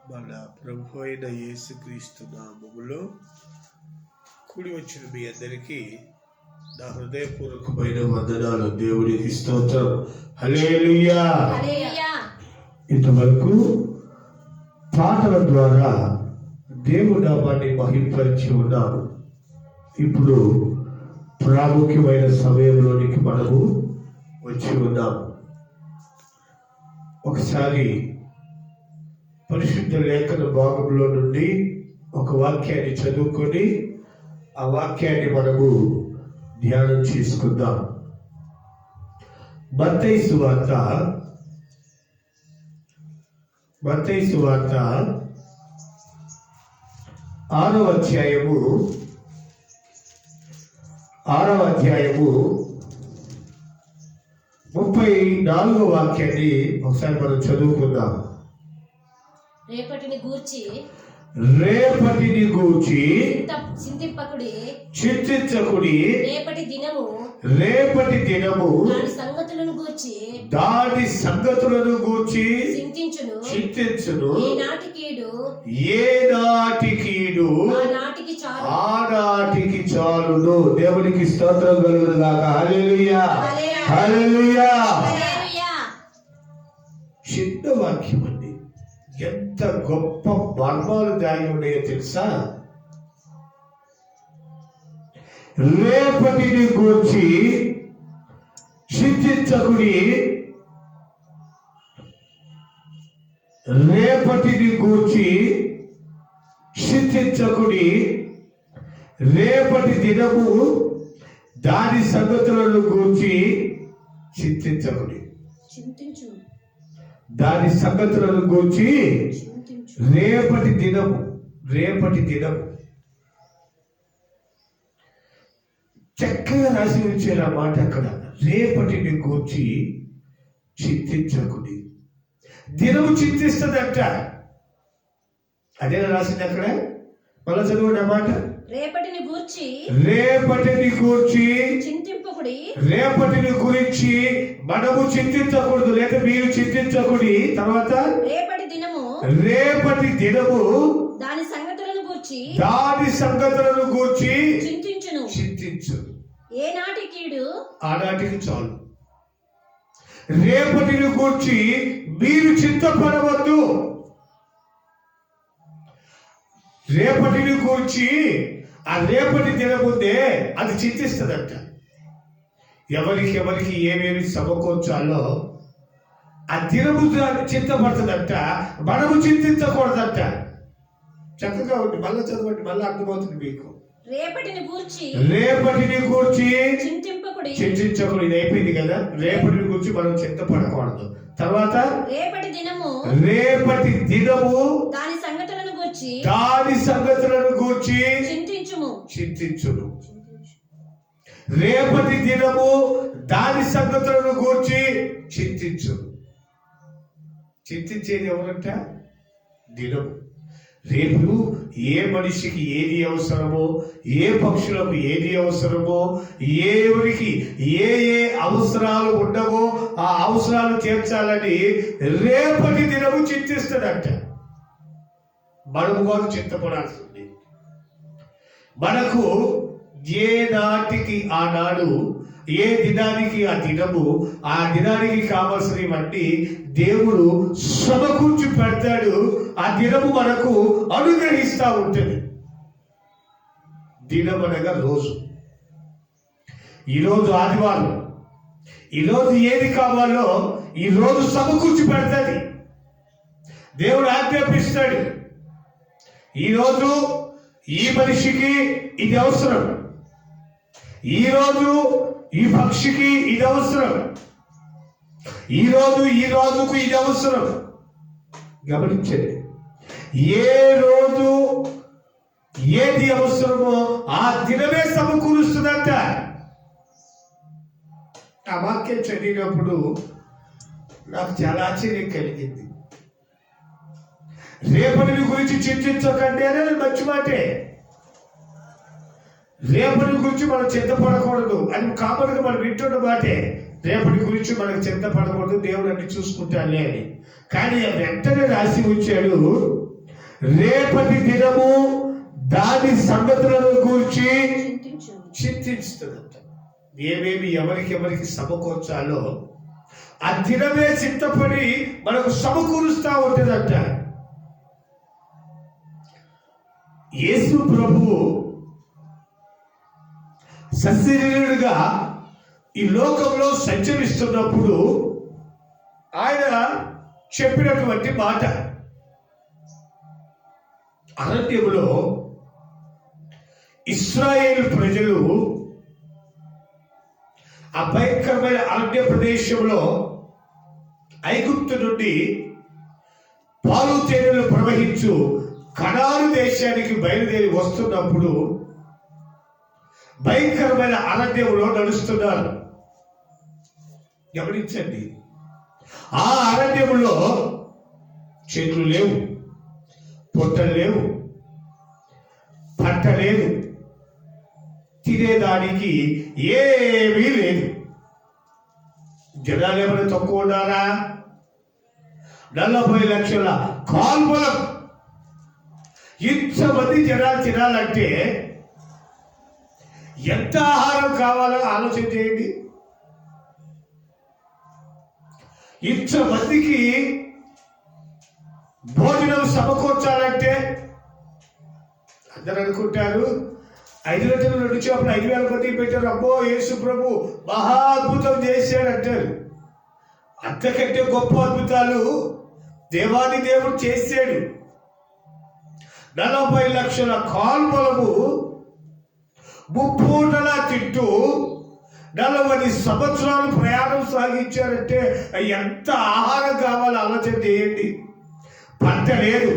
మన ప్రభు అయిన యేసుక్రీస్తు నామములో కూడి వచ్చిన మీ అందరికీ నా హృదయపూర్వకమైన వందనాలు. దేవునికి స్తోత్రం. హల్లెలూయా. ఇంతవరకు పాటల ద్వారా దేవుడు నామాన్ని మహింపరిచి ఉన్నాము. ఇప్పుడు ప్రాముఖ్యమైన సమయంలోనికి మనము వచ్చి ఉన్నాము. ఒకసారి పరిశుద్ధ లేఖన భాగంలో నుండి ఒక వాక్యాన్ని చదువుకొని ఆ వాక్యాన్ని మనము ధ్యానం చేసుకుందాం. మత్తయి సువార్త 6వ అధ్యాయము 34వ వాక్యాన్ని ఒకసారి మనం చదువుకుందాం. రేపటిని గూర్చి చింతించకుడి. రేపటి దినము దాని సంగతులను గూర్చి చింతించును. ఏనాటి కీడు ఆనాటికి చాలును. దేవునికి స్తోత్రం కలుగును గాక. హల్లెలూయా, హల్లెలూయా. చిన్న వాక్యం అండి, ఎంత గొప్ప మర్మాలు దాగి ఉన్నాయో తెలుసా? రేపటిని గూర్చి చింతించకుడి. రేపటి దినము దాని సంగతులను గూర్చి చింతించకుడి. దాని సంగతులను గూర్చి రేపటి దినము చక్కగా రాసి ఉంచారు ఆ మాట. అక్కడ రేపటిని గూర్చి చింతించకుడి. దినము చింతిస్తుందంట. అదే రాసింది అక్కడ. మళ్ళా చదవండి ఆ మాట. రేపటిని గూర్చి చింతింపకుడి. రేపటిని గురించి మనము చింతించకూడదు, లేక మీరు చింతించకుడి. తర్వాత రేపటి దినము దాని సంగతులను గూర్చి చింతించు. ఏనాటి కీడు ఆనాటికి చాలు. రేపటిని గూర్చి మీరు చింతపడవద్దు. రేపటిని గూర్చి ఆ రేపటి దినముందే అది చింతిస్తుందంట. ఎవరికి ఏమేమి సమకూర్చాలో ఆ దినము చింతపడుతుందంట. మనము చింతించకూడదంట. చక్కగా ఉంది. మళ్ళా చదవండి, మళ్ళీ అర్థమవుతుంది మీకు. రేపటిని గూర్చి చింతించకుడి. ఇది అయిపోయింది కదా. రేపటిని గురించి మనం చింతపడకూడదు. తర్వాత రేపటి దినము దాని సంగతులను గూర్చి చింతించును. రేపటి దినము దాని సంగతులను గూర్చి చింతించేది ఎవరంట? దినము. రేపు ఏ మనిషికి ఏది అవసరమో, ఏ పక్షులకు ఏది అవసరమో, ఎవరికి ఏ అవసరాలు ఉండవో ఆ అవసరాలు తీర్చాలని రేపటి దినము చింతిస్తాడంట. మనము కూడా చింతపడాల్సింది. మనకు ఏ నాటికి ఆనాడు, ఏ దినానికి ఆ దినము, ఆ దినానికి కావలసినవన్నీ దేవుడు సమకూర్చి పెడతాడు. ఆ దినము మనకు అనుగ్రహిస్తూ ఉంటుంది. దినం అనగా రోజు. ఈరోజు ఆదివారం. ఈరోజు ఏది కావాలో ఈ రోజు సమకూర్చి పెడతాది. దేవుడు ఆజ్ఞాపిస్తాడు. ఈరోజు ఈ మనిషికి ఇది అవసరం, ఈరోజు ఈ పక్షికి ఇది అవసరం, ఈరోజు ఈ రోజుకు ఇది అవసరం. గమనించండి. ఏ రోజు ఏది అవసరమో ఆ దినమే సమకూరుస్తుందంట. ఆ వాక్యం చదివినప్పుడు నాకు చాలా ఆశ్చర్యం కలిగింది. రేపటిని గురించి చింతించకండి అనేది మంచి మాటే. రేపటి గురించి మనం చింతపడకూడదు అని కామన్గా మనం వింటున్న మాటే. రేపటి గురించి మనకు చింతపడకూడదు, దేవుడు అన్ని చూసుకుంటానే అని. కానీ వెంటనే రాసి ఉంచాడు, రేపటి దినము దాని సంగతులను గురించి చింతించును. చింతిస్తుందంట. ఏమేమి ఎవరికి సమకూర్చాలో ఆ దినమే చిత్తపడి మనకు సమకూరుస్తా ఉంటుందంట. యేసు ప్రభువు సశరీరుడుగా ఈ లోకంలో సంచరిస్తున్నప్పుడు ఆయన చెప్పినటువంటి మాట, అరణ్యములో ఇశ్రాయేలు ప్రజలు ఆ భయంకరమైన అరణ్య ప్రదేశంలో ఐగుప్తు నుండి పాలు తేనెలు ప్రవహించు కనాను దేశానికి బయలుదేరి వస్తున్నప్పుడు భయంకరమైన అరణ్యంలో నడుస్తున్నారు. గమనించండి, ఆ అరణ్యంలో చెట్లు లేవు, పొట్టలు లేవు, పంట లేదు, తినేదానికి ఏమీ లేదు. జనాలు ఏమైనా తక్కువ ఉన్నారా? 40 లక్షల కాల్బలం. ఇంతమంది జనాలు తినాలంటే ఎంత ఆహారం కావాలో ఆలోచన చేయండి. ఇంతమందికి భోజనం సమకూర్చాలంటే అందరూ అనుకుంటారు 5 గంటల నుంచి అప్పుడు 5,000 మంది పెట్టారు. అబ్బో యేసు ప్రభు మహా అద్భుతం చేశాడంటారు. అంతకంటే గొప్ప అద్భుతాలు దేవాది దేవుడు చేశాడు. 40 లక్షల కాల్బలము ముప్పూటలా తింటూ 40 సంవత్సరాలు ప్రయాణం సాగించారంటే ఎంత ఆహారం కావాలో ఆలోచన చేయండి. పంట లేదు.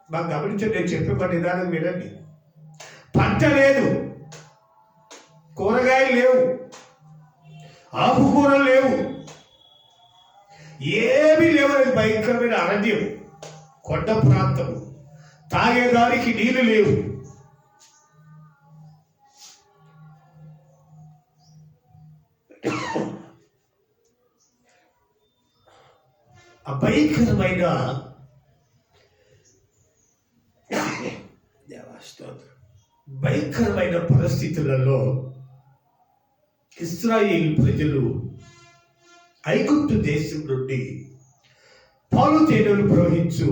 మాకు గమనించండి, నేను చెప్పే పని నిదానం వినండి. పంట లేదు, కూరగాయలు లేవు, ఆకుకూరలు లేవు, ఏమీ లేవు. అది భయంకరమైన అరణ్యం, కొండ ప్రాంతం, తాగేదానికి నీళ్లు లేవు. ఆ భయంకరమైన భయంకరమైన పరిస్థితులలో ఇశ్రాయేలు ప్రజలు ఐగుప్తు దేశం నుండి పాలు తేనెలు ప్రవహించు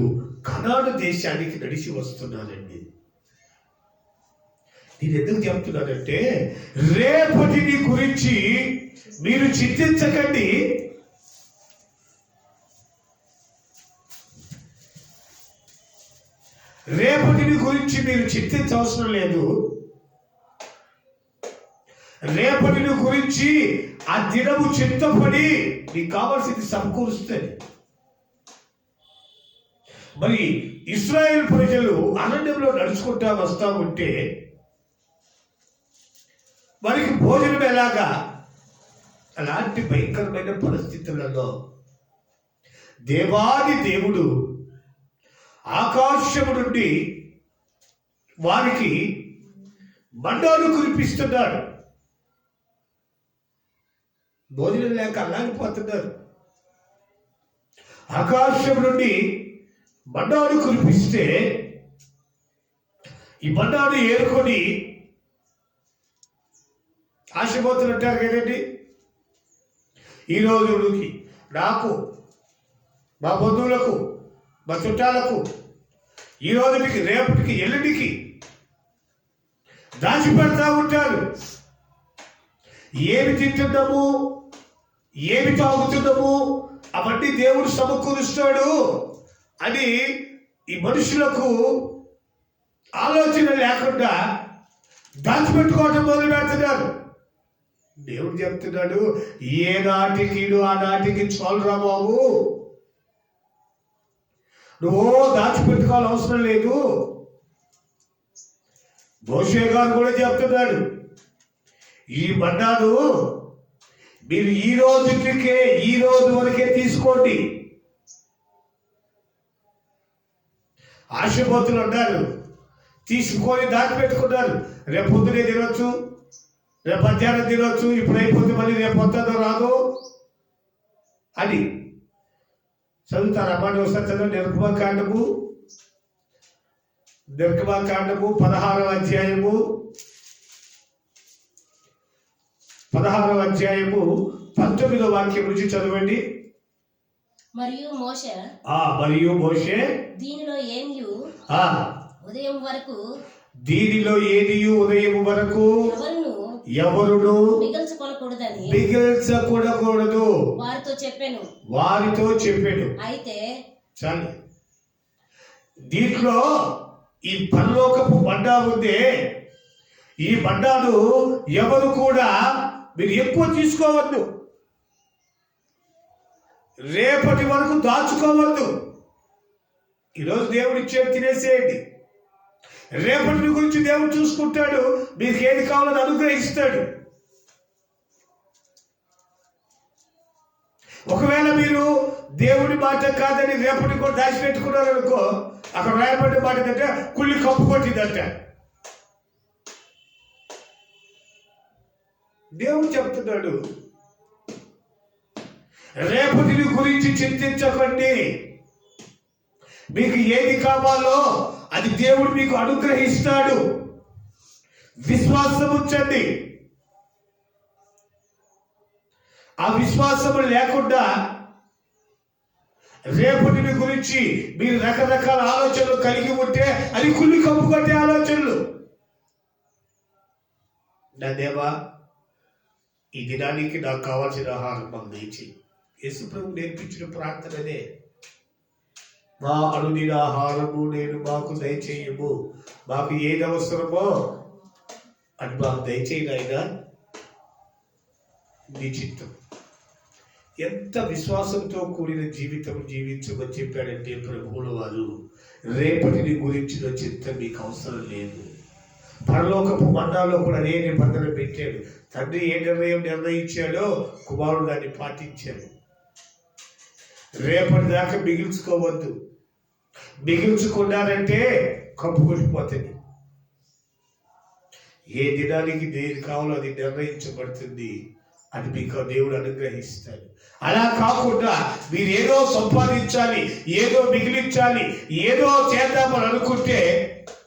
కనాను దేశానికి నడిచి వస్తున్నారండి. నేను ఎందుకు చెప్తున్నానంటే, రేపటిని గురించి మీరు చింతించకండి. రేపటిని గురించి మీరు చింతించవసరం లేదు. రేపటిని గురించి ఆ దినము చింతపడి మీకు కావాల్సింది సమకూరుస్తుంది. మరి ఇశ్రాయేలు ప్రజలు అరణ్యంలో నడుచుకుంటా వస్తా ఉంటే వారికి భోజనం ఎలాగా? అలాంటి భయంకరమైన పరిస్థితులలో దేవాది దేవుడు ఆకాశము నుండి వారికి మండాలు కురిపిస్తున్నాడు. భోజనం లేక అల్లాడిపోతున్నారు. ఆకాశం నుండి మండాలు కురిపిస్తే ఈ మండాలు ఏరుకొని ఆశపోతున్నట్టారు కదండి. ఈ రోజుకి నాకు, మా బంధువులకు, మా చుట్టాలకు ఈ రోజుకి, రేపటికి, ఎల్లుడికి దాచిపెడతా ఉంటారు. ఏమి తింటున్నాము, ఏమి తాగుతున్నాము, అవన్నీ దేవుడు సమకూరుస్తాడు అని ఈ మనుషులకు ఆలోచన లేకుండా దాచిపెట్టుకోవటం మొదలు పెడుతున్నారు. దేవుడు చెప్తున్నాడు, ఏ నాటికి ఆ నాటికి చాలురా బాబు, నువ్వు దాచిపెట్టుకోవాలి అవసరం లేదు. మోషే గారు కూడా చెప్తున్నాడు, ఈ మన్నాను మీరు ఈ రోజు వరకే తీసుకోండి. ఆశపోతులు ఉన్నారు, తీసుకొని దాచిపెట్టుకున్నారు. రేపు పొద్దునే తినొచ్చు, రేపు మధ్యాహ్నం తినొచ్చు, ఇప్పుడు అయిపోతే మళ్ళీ రేపు వస్తుందో రాదు అని చదువుతారు. అమ్మాయి ఒకసారి చదవండి. నిర్గమకాండము నిర్గమకాండము 16వ అధ్యాయము 19వ వాక్యం నుంచి చదవండి. మరియు మోషే మరియు మోషే దీనిలో ఏమియు ఆ ఉదయం వరకు దీనిలో ఏదియు ఉదయం వరకు ఎవరును మిగిల్చకూడదు వారితో చెప్పాను. అయితే చాలు. దీంట్లో ఈ పరలోకపు బండా ఉందే, ఈ బండాలు ఎవరు కూడా మీరు ఎక్కువ తీసుకోవద్దు, రేపటి వరకు దాచుకోవద్దు. ఈరోజు దేవుడు ఇచ్చేది తినేసేయండి. రేపటి గురించి దేవుడు చూసుకుంటాడు, మీకు ఏది కావాలని అనుగ్రహిస్తాడు. ఒకవేళ మీరు దేవుడి మాట కాదని రేపటి కూడా దాచిపెట్టుకున్నారు అనుకో, అక్కడ రాయబడిన మాట ఏంటంటే కుళ్ళి కప్పు కొట్టిందంట. దేవుడు చెప్తున్నాడు, రేపటి గురించి చింతించకండి, మీకు ఏది కావాలో అది దేవుడు మీకు అనుగ్రహిస్తాడు. విశ్వాసం ఉంచండి. ఆ విశ్వాసం లేకుండా రేపటి గురించి మీరు రకరకాల ఆలోచనలు కలిగి ఉంటే అది కుళ్ళి కప్పు కొట్టే ఆలోచనలు. నా దేవా, ఈ దినానికి నాకు కావాల్సిన ఆహారం మాకు దయచి. యేసు ప్రభు నేర్పించిన ప్రార్థననే, మా అనుదిన ఆహారము నేను మాకు దయచేయము, మాకు ఏది అవసరమో అది మాకు దయచేయి నాయనా, నీ చిత్తం. ఎంత విశ్వాసంతో కూడిన జీవితం జీవించమని చెప్పాడంటే ప్రభువుల వారు, రేపటిని గురించిన చిత్తం మీకు అవసరం లేదు. పరలోకపు మండాలో కూడా అదే నిబంధన పెట్టాడు. తండ్రి ఏ నిర్ణయించాడో కుమారుడు దాన్ని పాటించాడు. రేపటి దాకా మిగిల్చుకోవద్దు. మిగిల్చుకున్నారంటే కప్పు కొట్టిపోతుంది. ఏ దినానికి దేని కావాలో అది నిర్ణయించబడుతుంది, అది మీకు దేవుడు అనుగ్రహిస్తాడు. అలా కాకుండా మీరు ఏదో సంపాదించాలి, ఏదో మిగిలించాలి, ఏదో చేద్దామని అనుకుంటే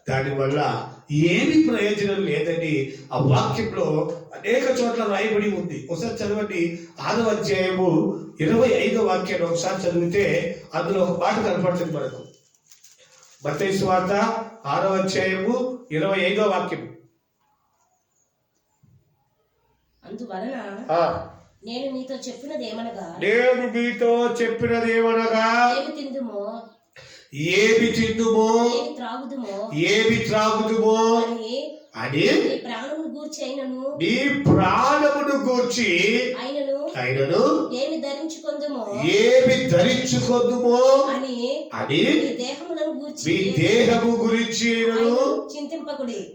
దానివల్ల ఏమి ప్రయోజనం లేదని ఆ వాక్యంలో అనేక చోట్ల రాయబడి ఉంది. ఒకసారి చదవండి. 6వ అధ్యాయము 25వ వాక్యాన్ని ఒకసారి చదివితే అందులో ఒక మాట కనపడుతుంది మనకు. మత్తయి సువార్త 6వ అధ్యాయము 25వ వాక్యం. అందువలన నేను మీతో చెప్పినది ఏమనగా ఏమి తిందుమో ఏమి త్రాగుదుమో అని నీ ప్రాణమును గూర్చి అయినను ఏమి ధరించుకొందుమో అని మీ దేహము గురించి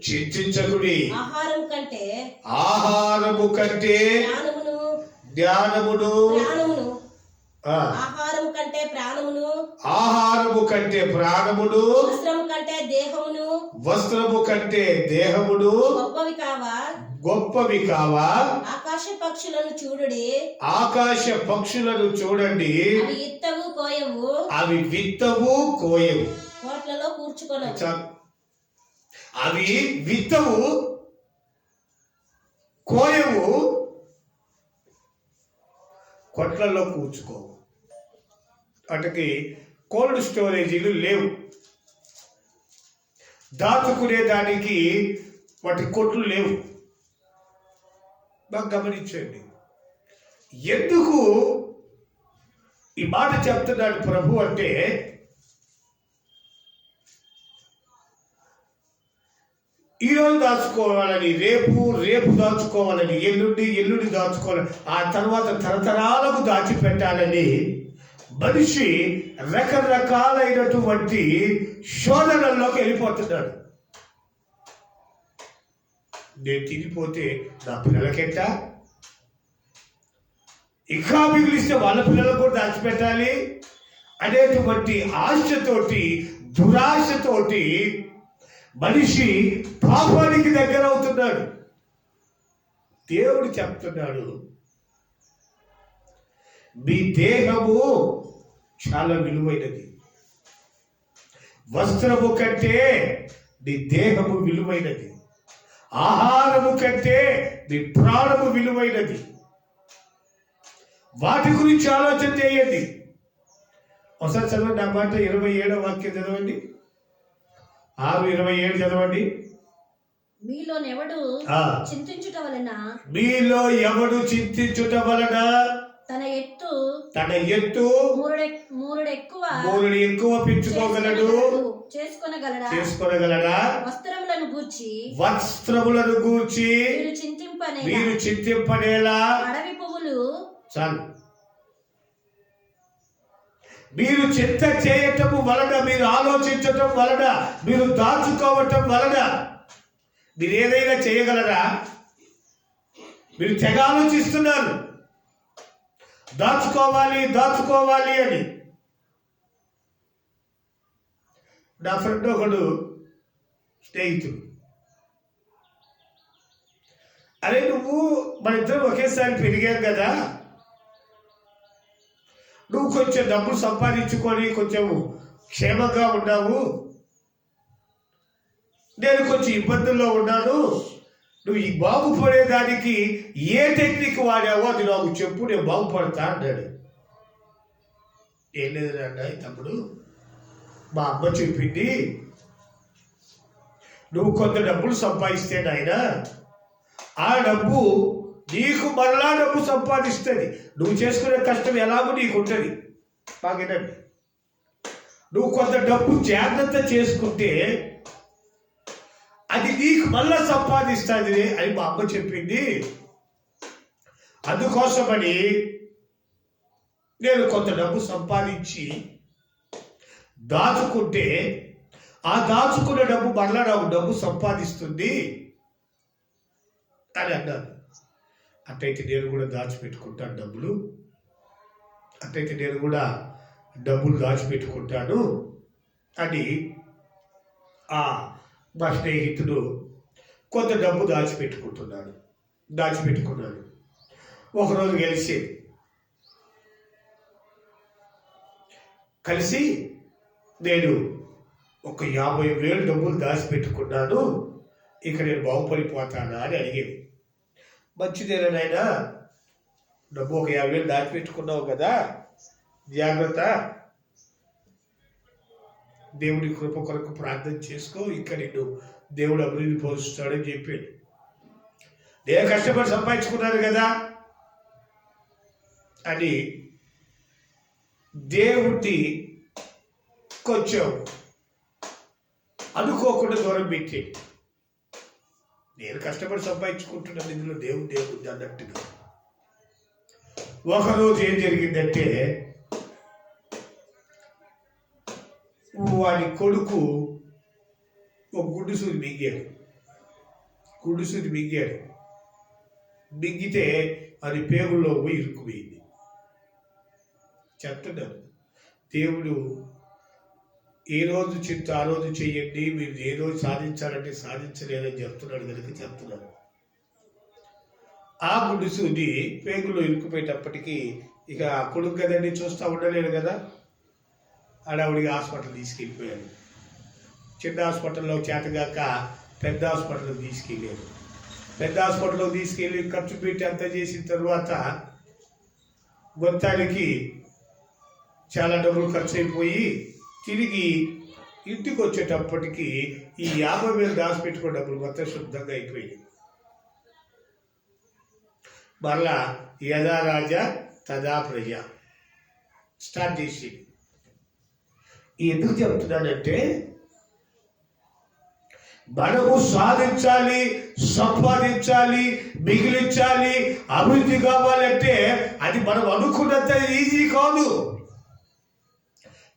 చింతించకుడి. ఆహారము కంటే జ్ఞానమును, ఆహారము కంటే ప్రాణమును, వస్త్రము కంటే దేహమును గొప్పవి కావా. ఆకాశ పక్షులను చూడండి, అవి విత్తవు కోయవు, కోట్లలో కూర్చుకొనవు. అవి విత్తవు కోయవు, కొట్లలో కూర్చుకోవు. వాటికి కోల్డ్ స్టోరేజీలు లేవు, దాచుకునే దానికి వాటి కొట్లు లేవు. బాగా గమనించండి. ఎందుకు ఈ మాట చెప్తున్నాడు ప్రభు అంటే, ఈరోజు దాచుకోవాలని, రేపు దాచుకోవాలని, ఎల్లుండి దాచుకోవాలని, ఆ తర్వాత తరతరాలకు దాచిపెట్టాలని మనిషి రకరకాలైనటువంటి శోధనల్లోకి వెళ్ళిపోతున్నాడు. నేను తినిపోతే నా పిల్లలకెట్ట, ఇంకా మిగిలిస్తే వాళ్ళ పిల్లలకు కూడా దాచిపెట్టాలి అనేటువంటి ఆశతోటి, దురాశతోటి మనిషి పాపానికి దగ్గర అవుతున్నాడు. దేవుడు చెప్తున్నాడు, మీ దేహము చాలా విలువైనది, వస్త్రము కంటే నీ దేహము విలువైనది. ఆహారము కంటే నీ ప్రాణము విలువైనది. వాటి గురించి ఆలోచన చేయండి. ఒకసారి చదవండి ఆ మాట, 27వ వాక్యం చదవండి, 6:27 చదవండి. మీలో చింతించుట వలన మీలో ఎవడు చింతించుట వలన తన ఎత్తు మూరుడు ఎక్కువ పెంచుకోగలడు, చేసుకొనగలడా? వస్త్రములను గూర్చి మీరు చింతింపనేలా. అడవి పువ్వులు చాలు. మీరు చింత చేయటం వలన, మీరు ఆలోచించటం వలన, మీరు దాచుకోవటం వలన మీరు ఏదైనా చేయగలరా? మీరు తెగ ఆలోచిస్తున్నారు దాచుకోవాలి అని. నా ఫ్రెండ్ ఒకడు, స్నేహితుడు, అరే నువ్వు మన ఇద్దరం ఒకేసారి పెరిగాం కదా, నువ్వు కొంచెం డబ్బులు సంపాదించుకొని కొంచెం క్షేమంగా ఉన్నావు, నేను కొంచెం ఇబ్బందుల్లో ఉన్నాను, నువ్వు ఈ బాగుపడేదానికి ఏ టెక్నిక్ వాడావో అది నాకు చెప్పు, నేను బాగుపడతా అన్నాడు. ఏం లేదు నాన్న, తమ్ముడు, మా అమ్మ చెప్పింది, నువ్వు కొంత డబ్బులు సంపాదిస్తే నాయన ఆ డబ్బు నీకు మరలా డబ్బు సంపాదిస్తుంది. నువ్వు చేసుకునే కష్టం ఎలాగో నీకు ఉంటుంది. బాగేనండి, నువ్వు కొంత డబ్బు జాగ్రత్త చేసుకుంటే అది నీకు మళ్ళా సంపాదిస్తుంది అని మా అమ్మ చెప్పింది. అందుకోసమని నేను కొంత డబ్బు సంపాదించి దాచుకుంటే ఆ దాచుకున్న డబ్బు మళ్ళా నాకు డబ్బు సంపాదిస్తుంది అని అన్నాను. అట్టయితే నేను కూడా దాచిపెట్టుకుంటాను డబ్బులు, అట్టయితే నేను కూడా డబ్బులు దాచిపెట్టుకుంటాను అని మా స్నేహితుడు కొంత డబ్బు దాచిపెట్టుకున్నాడు. ఒకరోజు కలిసి నేను ఒక 50,000 డబ్బులు దాచిపెట్టుకున్నాను, ఇక నేను బాగుపడిపోతానా అని అడిగాను. మంచిదేనాయనా, డబ్బు ఒక 50,000 దాచిపెట్టుకున్నావు కదా, జాగ్రత్త, దేవుడి కృప కొరకు ప్రార్థన చేసుకో, ఇంకా నిన్ను దేవుడు అభివృద్ధి పోషిస్తాడని చెప్పాడు. నేను కష్టపడి సంపాదించుకున్నాను కదా అని దేవుడి కొంచెం అనుకోకుండా దూరం పెట్టి, నేను కష్టపడి సంపాదించుకుంటున్నాను, ఇందులో దేవుడు అన్నట్టుగా. ఒకరోజు ఏం జరిగిందంటే, వాడి కొడుకు ఒక గుడ్డు సూది మింగాడు. మింగితే అది పేగుల్లో పోయి ఇరుక్కుపోయింది. చెప్తున్నాను, దేవుడు ఏ రోజు చింత ఆ రోజు చెయ్యండి, మీరు ఏ రోజు సాధించాలంటే సాధించలేదని చెప్తున్నాడు కనుక చెప్తున్నాను. ఆ గుడ్డు సూది పేగుల్లో ఇరుక్కుపోయేటప్పటికీ ఇక కొడుకు కదండి, చూస్తూ ఉండలేడు కదా, ఆడవిడికి హాస్పిటల్ తీసుకెళ్ళిపోయాడు. చిన్న హాస్పిటల్లో చేతగాక పెద్ద హాస్పిటల్కి తీసుకెళ్ళాడు. పెద్ద హాస్పిటల్లో తీసుకెళ్ళి ఖర్చు పెట్టి అంతా చేసిన తర్వాత మొత్తానికి చాలా డబ్బులు ఖర్చు అయిపోయి తిరిగి ఇంటికి వచ్చేటప్పటికి ఈ 50,000 దాచిపెట్టుకున్న డబ్బులు మొత్తం శుద్ధంగా అయిపోయింది. మరలా యథా రాజా తదా ప్రజ స్టార్ట్ చేసి. ఎందుకు చెప్తున్నానంటే, మనము సాధించాలి, సంపాదించాలి, మిగిలించాలి, అభివృద్ధి కావాలంటే అది మనం అనుకున్నంత ఈజీ కాదు.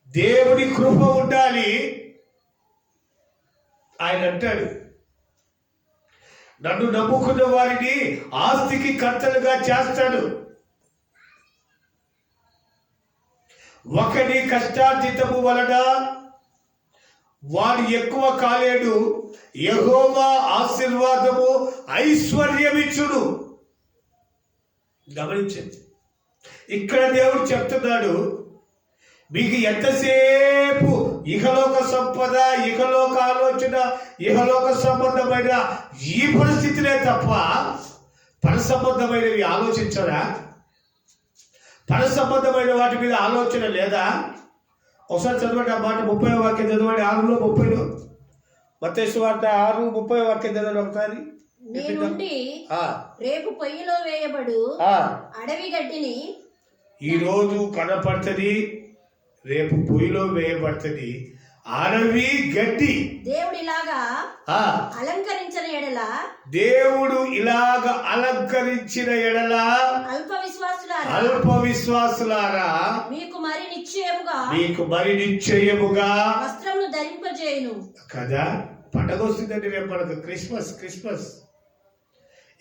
దేవుడి కృప ఉండాలి. ఆయన అంటాడు, నన్ను నమ్ముకున్న వారిని ఆస్తికి కర్తలుగా చేస్తాడు. ఒకని కష్టార్జితము వలన వాడు ఎక్కువ కాలేడు, యెహోవా ఆశీర్వాదము ఐశ్వర్యమిచ్చును. గమనించండి, ఇక్కడ దేవుడు చెప్తున్నాడు, మీకు ఎంతసేపు ఇహలోక సంపద, ఇహలోక ఆలోచన, ఇహలోక సంబంధమైన ఈ పరిస్థితినే తప్ప పర సంబంధమైనవి ఆలోచించరా? పర సంబంధమైన వాటి మీద ఆలోచన లేదా? ఒకసారి చదవండి ఆ మాట, 30వ వాక్యం చదవండి, 6లో 30లో. మత్తయి సువార్త 6:30 వాక్యం చదవండి ఒకసారి. నేనుండి రేపు పొయ్యిలో వేయబడు అడవి గడ్డిని ఈ రోజు కనపడుతుంది, రేపు పొయ్యిలో వేయబడుతుంది అడవి గడ్డి. దేవుడు ఇలాగా అలంకరించిన ఎడల, దేవుడు ఇలాగ అలంకరించిన ఎడల అల్ప విశ్వాసులారా మీకు మరి నిశ్చయముగా వస్త్రమును ధరింపజేయును కదా. పండగ వస్తుందండి రేపు మనకు, క్రిస్మస్.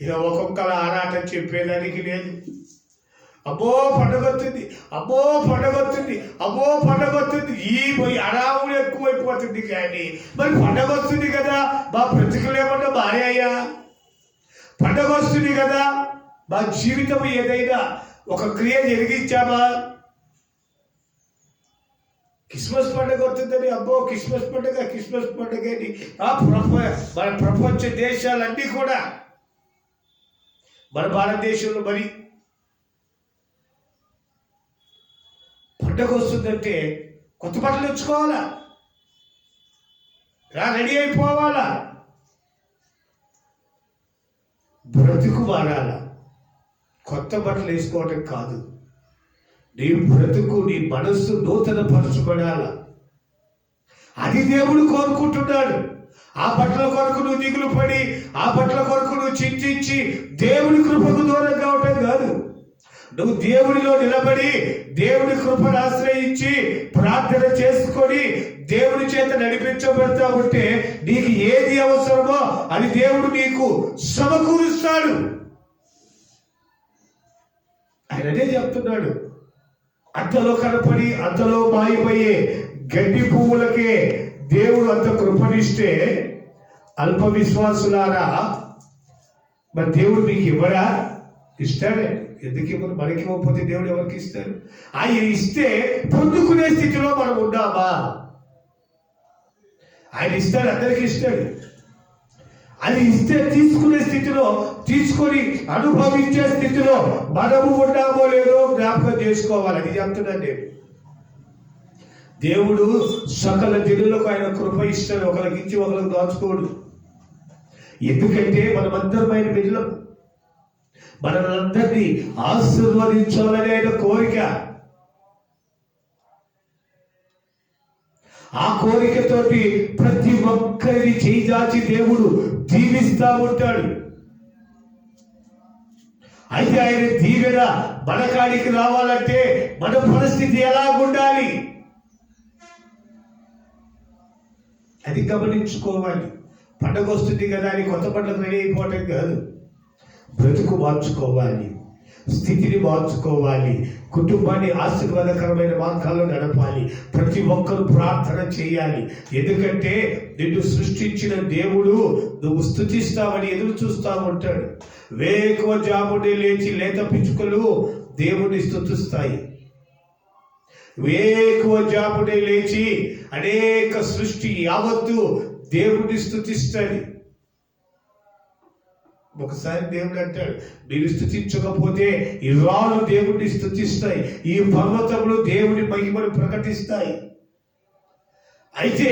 ఇక ఒక్కొక్కరు ఆరాటం చెప్పేదానికి లేదు. అబ్బో పండగ వస్తుంది, అబ్బో పండగ వస్తుంది, అబ్బో పండగ వస్తుంది, ఈ అడావుడు ఎక్కువైపోతుంది. కానీ మరి పండగ వస్తుంది కదా, మా బ్రతుకులు ఏమన్నా మారాయా? పండగ వస్తుంది కదా, మా జీవితం ఏదైనా ఒక క్రియ జరిగించామా? క్రిస్మస్ పండుగ వస్తుందని అబ్బో క్రిస్మస్ పండుగ అని మన ప్రపంచ దేశాలన్నీ కూడా, మన భారతదేశంలో మరి పండుగ వస్తుందంటే కొత్త బట్టలు తెచ్చుకోవాలా, రెడీ అయిపోవాలా, బ్రతుకు మారాలా. కొత్త బట్టలు వేసుకోవటం కాదు, నీ బ్రతుకు, నీ మనస్సు నూతన పరచబడాల. అది దేవుడు కోరుకుంటున్నాడు. ఆ బట్టల కొరకు నువ్వు దిగులు పడి, ఆ బట్టల కొరకు నువ్వు చింతించి దేవుడి కృపకు దూరం కావటం కాదు. నువ్వు దేవుడిలో నిలబడి దేవుడి కృపను ఆశ్రయించి ప్రార్థన చేసుకొని దేవుడి చేత నడిపించబడతా ఉంటే నీకు ఏది అవసరమో అది దేవుడు నీకు సమకూరుస్తాడు. ఆయన అదే చెప్తున్నాడు. అంతలో కనపడి అంతలో మాయమయ్యే గడ్డి పువ్వులకే దేవుడు అంత కృపనిస్తే అల్ప విశ్వాసులారా మరి దేవుడు మీకు ఇవ్వడా? ఇస్తాడే. ఎందుకు ఇవ్వరు? మనకి ఇవ్వకపోతే దేవుడు ఎవరికి ఇస్తాడు? ఆయన ఇస్తే పొందుకునే స్థితిలో మనం ఉన్నామా? ఆయన ఇస్తాడు, అందరికీ ఇస్తాడు. అది ఇస్తే తీసుకునే స్థితిలో, తీసుకొని అనుభవించే స్థితిలో మనము ఉన్నామో లేదో జ్ఞాపకం చేసుకోవాలి. అది చెప్తున్నాను నేను. దేవుడు సకల జనులకు ఆయన కృప ఇస్తాడు, ఒకరికి ఇచ్చి ఒకరికి దాచుకోడు. ఎందుకంటే మనమందరం ఆయన బిడ్డలం, మనల్ని ఆశీర్వదించాలని ఆయన కోరిక. ఆ కోరికతోటి ప్రతి ఒక్కరిని చేజాచి దేవుడు దీవిస్తా ఉంటాడు. అయితే ఆయన దీవెన మన కాడికి రావాలంటే మన పరిస్థితి ఎలాగుండాలి అది గమనించుకోవాలి. పండగ వస్తుంది కదా అని కొత్త బట్టలకు రెడీ అయిపోవటం కాదు. బ్రతుకు మార్చుకోవాలి, స్థితిని మార్చుకోవాలి, కుటుంబాన్ని ఆశీర్వాదకరమైన మార్గాల్లో నడపాలి. ప్రతి ఒక్కరు ప్రార్థన చేయాలి. ఎందుకంటే నిన్ను సృష్టించిన దేవుడు నువ్వు స్తుతిస్తావని ఎదురు చూస్తా ఉంటాడు. వేకువ జామునే లేచి లేత పిచ్చుకలు దేవుడిని స్తుతిస్తాయి. వేకువ జామునే లేచి అనేక సృష్టి యావత్తు దేవుడిని స్తుతిస్తాయి. ఒకసారి దేవుడు అంటాడు, మీరు స్తుతించకపోతే ఈ రాళ్ళు దేవుడిని స్తుతిస్తాయి, ఈ పర్వతములు దేవుడి మహిమను ప్రకటిస్తాయి. అయితే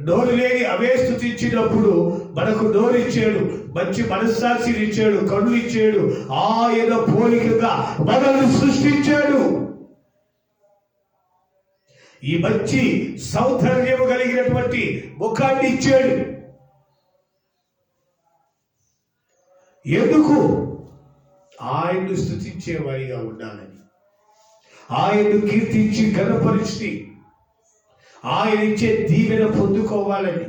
నోరు లేని అవే స్తుతించినప్పుడు మనకు నోరిచ్చాడు, మంచి మనస్సాక్షిని ఇచ్చాడు, కళ్ళు ఇచ్చాడు, ఆయన పోలికగా మనల్ని సృష్టించాడు. ఈ మంచి సౌందర్యము కలిగినటువంటి ముఖాన్ని ఇచ్చాడు. ఎందుకు? ఆయన్ను స్తుతించేవాడిగా ఉండాలని, ఆయన్ను కీర్తించి ఘనపరిచి ఆయన ఇచ్చే దీవెన పొందుకోవాలని,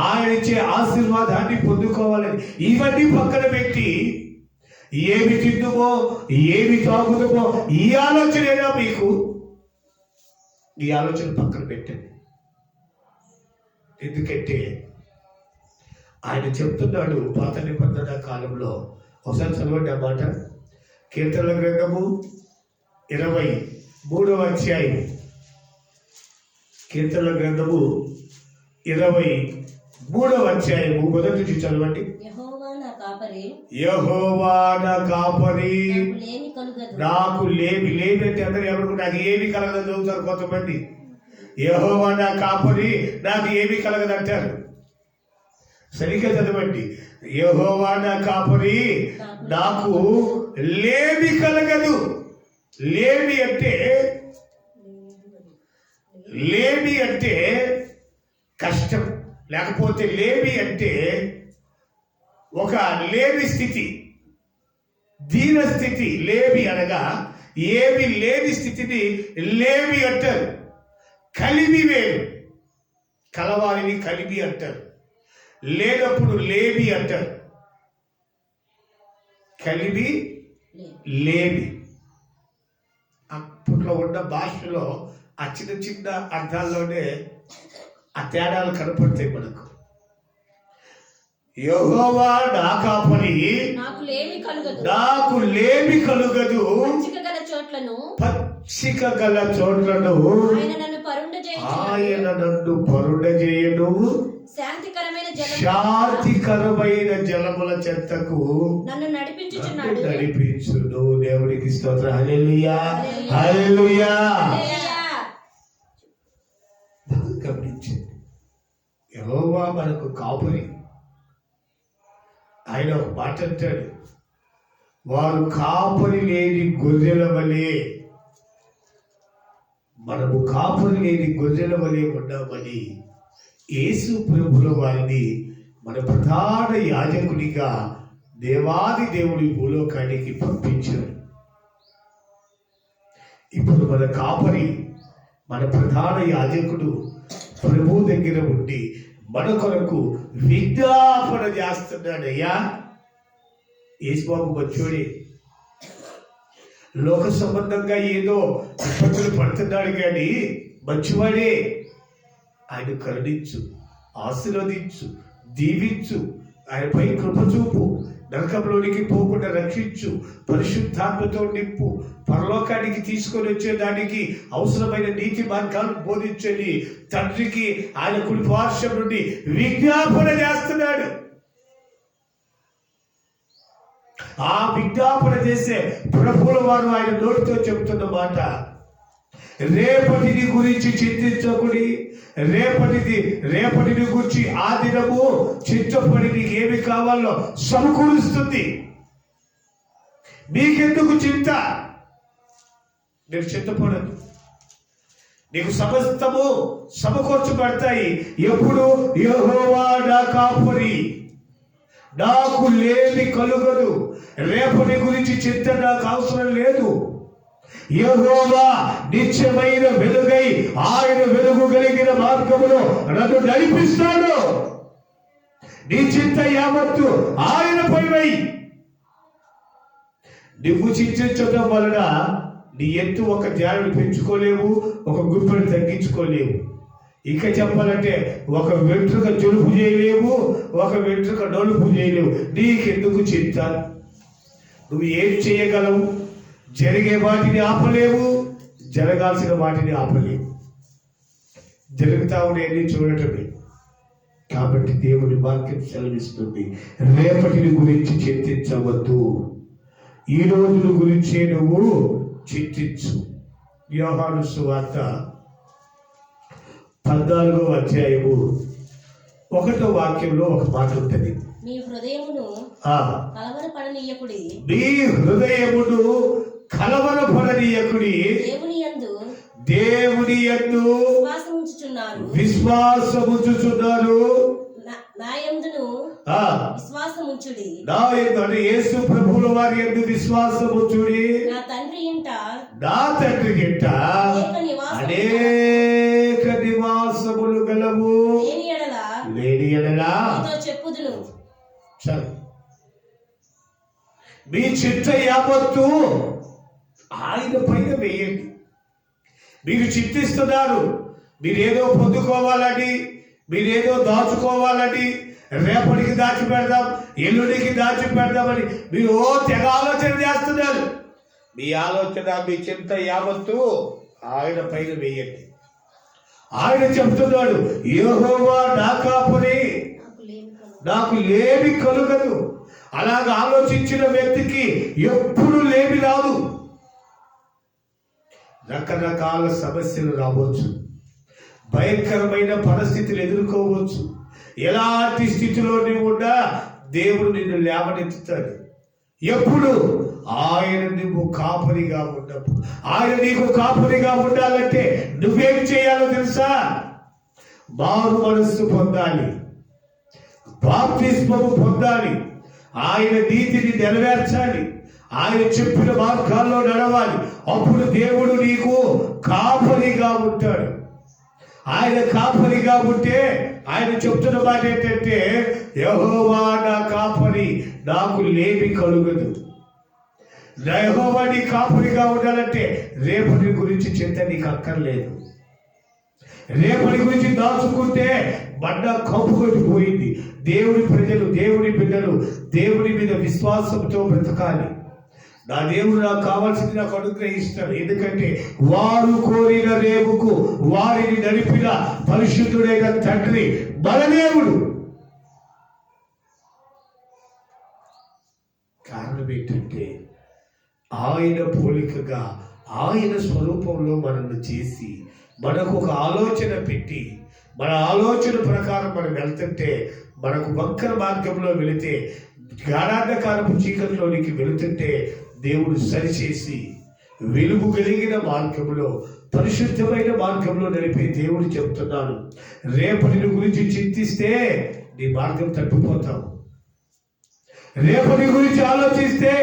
ఆయన ఇచ్చే ఆశీర్వాదాన్ని పొందుకోవాలని, ఇవన్నీ పక్కన పెట్టి ఏమి తిందుమో ఏమి తాగుదుమో ఈ ఆలోచనేనా మీకు? ఈ ఆలోచన పక్కన పెట్టండి. ఎందుకంటే ఆయన చెప్తున్నాడు పాత నిబంధన కాలంలో. ఒకసారి చదవండి ఆ మాట. కీర్తనల గ్రంథము 23వ అధ్యాయం. కీర్తన గ్రంథము 23వ అధ్యాయము మొదటి నుంచి చదవండి. యెహోవా నా కాపరి, యెహోవా నా కాపరి, నాకు లేమి కలుగదు. నాకు లేమి అంటే అందరూ ఎవరు నాకు ఏమి కలగదని చదువుతారు కొంతమంది. యెహోవా నా కాపరి, నాకు ఏమి కలగదు అంటారు. సరిగ్గా చదవండి. యెహోవా నా కాపరి, నాకు లేమి కలగదు. లేమి అంటే కష్టం, లేకపోతే లేమి అంటే ఒక లేమి స్థితి, దీన స్థితి. లేమి అనగా ఏమి లేని స్థితిని లేమి అంటారు. కలిమి వేరు, కలవారిని కలిమి అంటారు. లేనప్పుడు లేమి అంటారు. కలిమి లేమి. అప్పట్లో ఉన్న భాషలో ఆ చిన్న చిన్న అర్థాల్లోనే ఆ తేడాలు కనపడతాయి మనకు. యెహోవా నా కాపరి, నాకు లేమి కలుగదు. నాకు లేమి కలుగదు. పచ్చిక గల చోట్లను ఆయన నన్ను పరుండ చేయును. శాంతికరమైన జలముల చెత్తకు నన్ను నడిపించును. దేవుడికి స్తోత్రం. హల్లెలూయా, హల్లెలూయా. గమనించండి, యెహోవా మనకు కాపరి. ఆయన ఒక మాట అంటాడు, వారు కాపరి లేని గొర్రెల వలె, మనము కాపరి లేని గొర్రెల వలె ఉన్నామని యేసు ప్రభుల వారిని మన ప్రధాన యాజకునిగా దేవాది దేవుడి భూలోకానికి పంపించాడు. ఇప్పుడు మన కాపరి, మన ప్రధాన యాజకుడు ప్రభు దగ్గర ఉండి మన కొరకు విజ్ఞాపన చేస్తున్నాడయ్యా. యేసుబాబు మంచోడే, లోక సంబంధంగా ఏదో ఇబ్బందులు పడుతున్నాడు కానీ మంచివాడే. ఆయన కరుణించు, ఆశీర్వదించు, దీవించు, ఆయనపై కృప చూపు, నరకంలోనికి పోకుండా రక్షించు, పరిశుద్ధాత్మతో నింపు, పరలోకానికి తీసుకొని వచ్చేదానికి అవసరమైన నీతి మార్గాలను బోధించని తండ్రికి ఆయన కుడి పార్శ్వం నుండి విజ్ఞాపన చేస్తున్నాడు. ఆ విజ్ఞాపన చేసే ప్రభువుల వారు ఆయన నోటితో చెబుతున్న మాట, రేపటిని గురించి చింతించకుడి, రేపటిని గురించి ఆ దినము చింతపడి నీకు ఏమి కావాలో సమకూరుస్తుంది. నీకెందుకు చింత? నీకు చింతపడదు, నీకు సమస్తము సమకూర్చబడతాయి. ఎప్పుడు? యెహోవా నా కాపరి, నాకు లేమి కలుగదు. రేపటి గురించి చింత నాకు అవసరం లేదు. యెహోవా నిత్యమైన వెలుగై ఆయన వెలుగు కలిగిన మార్గములో నన్ను నడిపిస్తాడు. నీ చింత యావత్తు ఆయనపై వేయి. నువ్వు చింతించడం వలన నీ ఎత్తు ఒక ధ్యానం పెంచుకోలేవు, ఒక గుప్పెడు తగ్గించుకోలేవు. ఇక చెప్పాలంటే ఒక వెంట్రుక జలుపు చేయలేవు, ఒక వెంట్రుక నలుపు చేయలేవు. నీకెందుకు చింత? నువ్వు ఏం చేయగలవు? జరిగే వాటిని ఆపలేవు, జరగాల్సిన వాటిని ఆపలేవు. జరుగుతా ఉండేది చూడటమే. కాబట్టి దేవుడి వాక్యం సెలవిస్తుంది, రేపటిని గురించి చింతించవద్దు, ఈ రోజుల గురించే నువ్వు చింతించు. యోహాను సువార్త 14వ అధ్యాయము 1వ వాక్యంలో ఒక మాట ఉంటుంది, మీ హృదయమును కలవరపడనీయకుడి, మీ హృదయమును కలవరపడనీయకుడి, దేవుని యందు విశ్వాసముంచుచున్నారు, నా యందును విశ్వాసముంచుడి. నా యందు అంటే యేసు ప్రభువుల వారి యందు విశ్వాసముంచుడి. నా తండ్రి ఇంట అనేక నివాసములు గలవు, లేని ఎడల చెప్పుదును. మీ చింత యావత్తు ఆయన పైన వేయండి. మీరు చింతిస్తున్నారు, మీరేదో పొందుకోవాలని, మీరేదో దాచుకోవాలని, రేపటికి దాచి పెడదాం, ఎల్లుడికి దాచి పెడదామని మీరు తెగ ఆలోచన చేస్తున్నారు. మీ ఆలోచన, మీ చింత యావత్తు ఆయన పైన వేయండి. ఆయన చెప్తున్నాడు, యెహోవా నా కాపరి, నాకు లేమి కలుగదు. అలాగ ఆలోచించిన వ్యక్తికి ఎప్పుడు లేమి రాదు. రకరకాల సమస్యలు రావచ్చు, భయంకరమైన పరిస్థితులు ఎదుర్కోవచ్చు. ఎలాంటి స్థితిలో నీవు ఉన్నా దేవుడు నిన్ను లేవనెత్తుతాడు. ఎప్పుడు? ఆయన నువ్వు కాపరిగా ఉన్నప్పుడు. ఆయన నీకు కాపరిగా ఉండాలంటే నువ్వేం చేయాలో తెలుసా? మారు మనస్సు పొందాలి, బాప్తిస్మము పొందాలి, ఆయన నీతిని నెరవేర్చాలి, ఆయన చెప్పిన మార్గాల్లో నడవాలి. అప్పుడు దేవుడు నీకు కాపరిగా ఉంటాడు. ఆయన కాపరిగా ఉంటే ఆయన చెప్తున్న మాట ఏంటంటే, యెహోవా నా కాపరి, నాకు లేమి కలుగదు. యెహోవా నీ కాపరిగా ఉండాలంటే రేపటి గురించి చింత నీకు అక్కర్లేదు. రేపటి గురించి దాచుకుంటే బండ కప్పు కొట్టిపోయింది. దేవుడి ప్రజలు, దేవుడి బిడ్డలు దేవుడి మీద విశ్వాసంతో బ్రతకాలి. నా దేవుడు నాకు కావాల్సింది నాకు అనుగ్రహిస్తాడు. ఎందుకంటే వారు కోరిన రేవుకు వారిని నడిపిన పరిశుద్ధుడైన తండ్రి మన దేవుడు. కారణం ఏంటంటే ఆయన పోలికగా, ఆయన స్వరూపంలో మనల్ని చేసి మనకు ఒక ఆలోచన పెట్టి, మన ఆలోచన ప్రకారం మనం వెళ్తుంటే, మనకు వంకర మార్గంలో వెళితే, గాఢాంధకారపు చీకటిలోనికి వెళుతుంటే దేవుడు సరిచేసి వెలుగు కలిగిన మార్గంలో, పరిశుద్ధమైన మార్గంలో నడిపే దేవుడు చెప్తున్నాడు. రేపటి గురించి చింతిస్తే నీ మార్గం తప్పిపోతావు. రేపటి గురించి ఆలోచిస్తే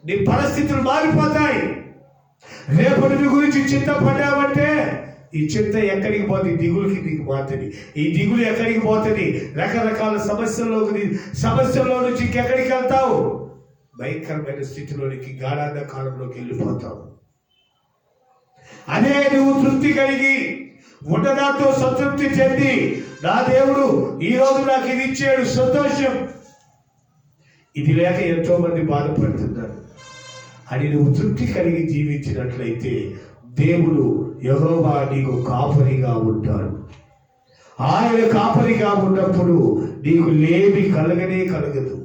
నీ పరిస్థితులు మారిపోతాయి. రేపటి గురించి చింతపడ్డావంటే ఈ చింత ఎక్కడికి పోతుంది? దిగులుకి దిగు పోతుంది. ఈ దిగులు ఎక్కడికి పోతుంది? రకరకాల సమస్యల్లో నుంచి ఇంకెక్కడికి వెళ్తావు? భయంకరమైన స్థితిలోనికి, గాఢాంధకారంలోకి వెళ్ళిపోతావు. అదే నువ్వు తృప్తి కలిగి ఉన్నదాంతో సంతృప్తి చెంది, నా దేవుడు ఈ రోజు నాకు ఇది ఇచ్చాడు, సంతోషం, ఇది లేక ఎంతో మంది బాధపడుతున్నారు అని నువ్వు తృప్తి కలిగి జీవించినట్లయితే దేవుడు యెహోవా నీకు కాపరిగా ఉంటాడు. ఆయన కాపరిగా ఉన్నప్పుడు నీకు లేమి కలగనే కలగదు.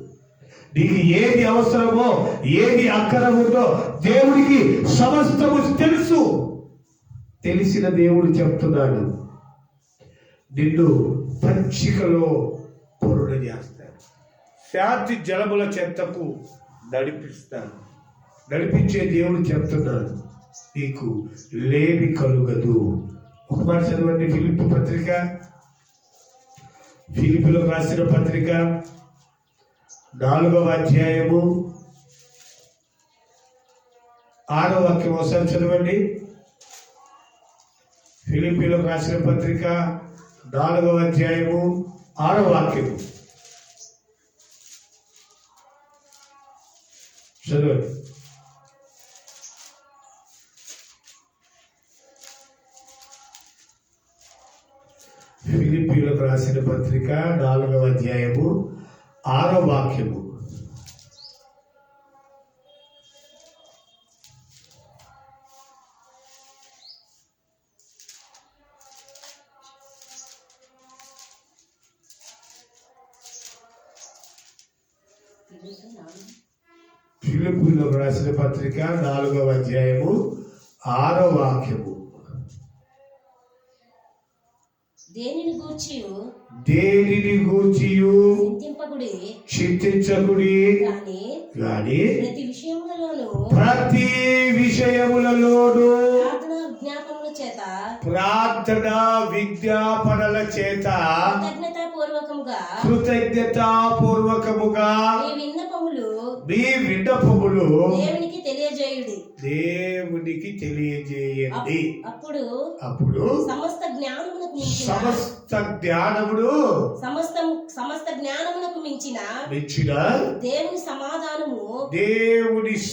నీకు ఏది అవసరమో, ఏది అక్కర ఉందో దేవుడికి సమస్తము తెలుసు. తెలిసిన దేవుడు చెప్తున్నాడు, నిన్ను పచ్చికలో పొరుణ చేస్తాడు, శాంతి జలముల చెంతకు నడిపిస్తాడు. నడిపించే దేవుడు చెప్తున్నాడు, నీకు లేమి కలుగదు. ఒక మాట చదవండి, ఫిలిప్పీ పత్రిక, ఫిలిప్పీలకు రాసిన పత్రిక 4వ అధ్యాయము 6వ వాక్యం ఒకసారి చదవండి. ఫిలిప్పీలకు రాసిన పత్రిక 4వ అధ్యాయము 6వ వాక్యము చదవండి. ఫిలిప్పీలకు రాసిన పత్రిక 4వ అధ్యాయము 6వ వాక్యము. ఫిలిప్పీలకు రాసిన పత్రిక 4వ అధ్యాయము 6వ వాక్యము. దేనిని గూర్చియు చింతించకుడి గాని ప్రతి విషయములలోను ప్రార్థన విజ్ఞాపనల చేత కృతజ్ఞతాపూర్వకముగా మీ విన్నపములు దేవునికి తెలియజేయండి. అప్పుడు సమస్త జ్ఞానమునకు మించిన దేవుని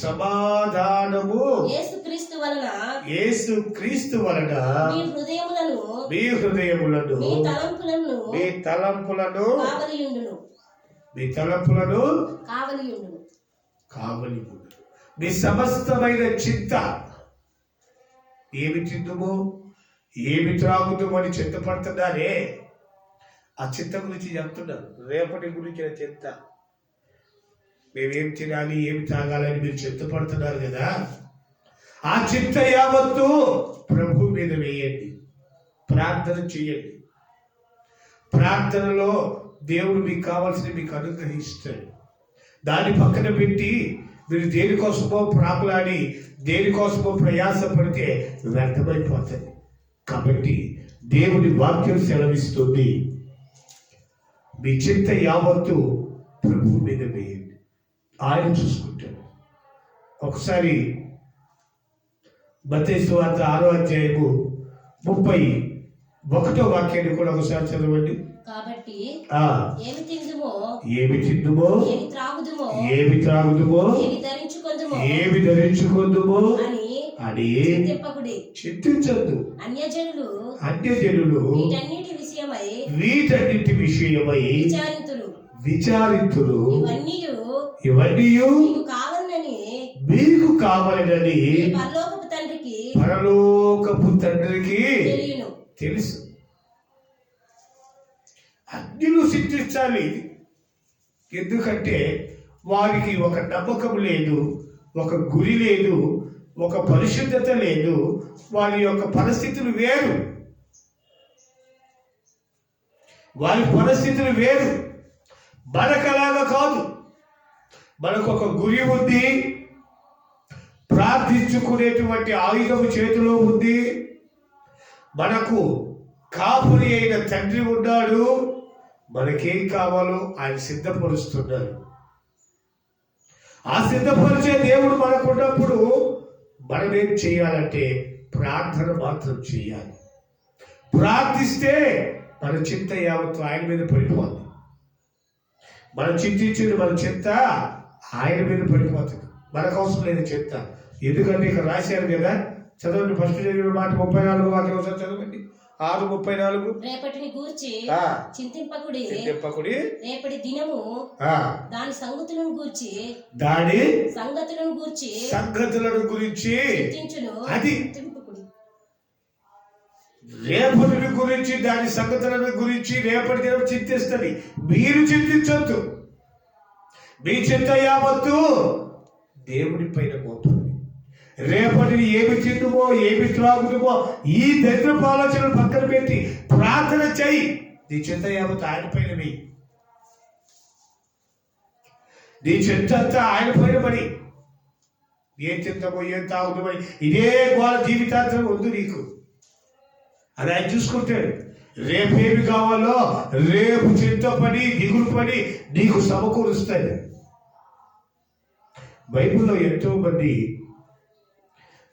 సమాధానము యేసుక్రీస్తు వలన మీ హృదయములను మీ తలంపులను కావలియుండును. మీ సమస్తమైన చింత ఏమి చిందుము? ఏమి త్రాగుతామని చింతపడుతున్నారే, ఆ చింత గురించి చెప్తున్నారు. రేపటి గురించి చింత, మేమేం తినాలి ఏమి తాగాలని మీరు చింతపడుతున్నారు కదా, ఆ చింత యావత్తు ప్రభు మీద వేయండి, ప్రార్థన చేయండి. ప్రార్థనలో దేవుడు మీకు కావాల్సిన మీకు అనుగ్రహిస్తాడు. దాన్ని పక్కన పెట్టి మీరు దేనికోసమో ప్రాకులాడి దేనికోసమో ప్రయాసపడితే వ్యర్థమైపోతుంది. కాబట్టి దేవుడి వాక్యం సెలవిస్తుంది, మీ చింత యావత్తు ప్రభు మీద వేయండి, ఆయన చూసుకుంటాడు. ఒకసారి మత్తయి సువార్త 6వ అధ్యాయము 31వ వాక్యాన్ని కూడా ఒకసారి చదవండి. కాబట్టి ఏమి తిందుమో ఏమి త్రాగుదుమో ఏమి ధరించుకుందుమో అని చింతించద్దు. అన్యజనులు వీటన్నిటి విషయమై విచారింతురు. ఇవన్నీ మీకు కావాలని పరలోకపు తండ్రికి తెలుసు. అన్యులు చింతించాలి, ఎందుకంటే వారికి ఒక నమ్మకం లేదు, ఒక గురి లేదు, ఒక పరిశుద్ధత లేదు. వారి యొక్క పరిస్థితులు వేరు, వారి పరిస్థితులు వేరు. మనకలాగా కాదు, మనకు ఒక గురి ఉంది, ప్రార్థించుకునేటువంటి ఆయుధం చేతిలో ఉంది, మనకు కాపురి అయిన తండ్రి ఉన్నాడు, మనకేం కావాలో ఆయన సిద్ధపరుస్తున్నాడు. ఆ సిద్ధపరిచే దేవుడు మనకున్నప్పుడు మనం ఏం చేయాలంటే ప్రార్థన మాత్రం చేయాలి. ప్రార్థిస్తే మన చింత యావత్తు ఆయన మీద పడిపోతుంది. మనం చింతించేది మన చింత ఆయన మీద పడిపోతుంది, మనకు అవసరం లేదు చింత. ఎందుకంటే ఇక్కడ రాశారు కదా, చదవండి. ఫస్ట్ చదివిన మాట 34 వాక్యం ఒకసారి చదవండి. 6:34. రేపటిని గూర్చి చింతింపకుడి, రేపటి దినము దాని సంగతులను గురించి చింతించును. అది రేపటిని గురించి, దాని సంగతులను గురించి రేపటి దినం చింతిస్తుంది. మీరు చింతించొద్దు. మీ చింత యావత్తు దేవుడి పైన మోపండి. రేపటిని ఏమి తిందుమో ఏమి త్రాగుదుమో ఈ దరిద్రపు ఆలోచనలు పక్కన పెట్టి ప్రార్థన చేయి. నీ చింత యావత్తు ఆయన పైన వెయ్యి. నీ చింత అంతా ఆయన పైన పడి, ఏం తింటామో ఏం తాగుదామో ఇదే గోళ జీవితాంతం వద్దు నీకు. అది ఆయన చూసుకుంటాడు. రేపేమి కావాలో రేపు చింతపడి దిగులు పడి నీకు సమకూరుస్తాడు. బైబిల్లో ఎంతో మంది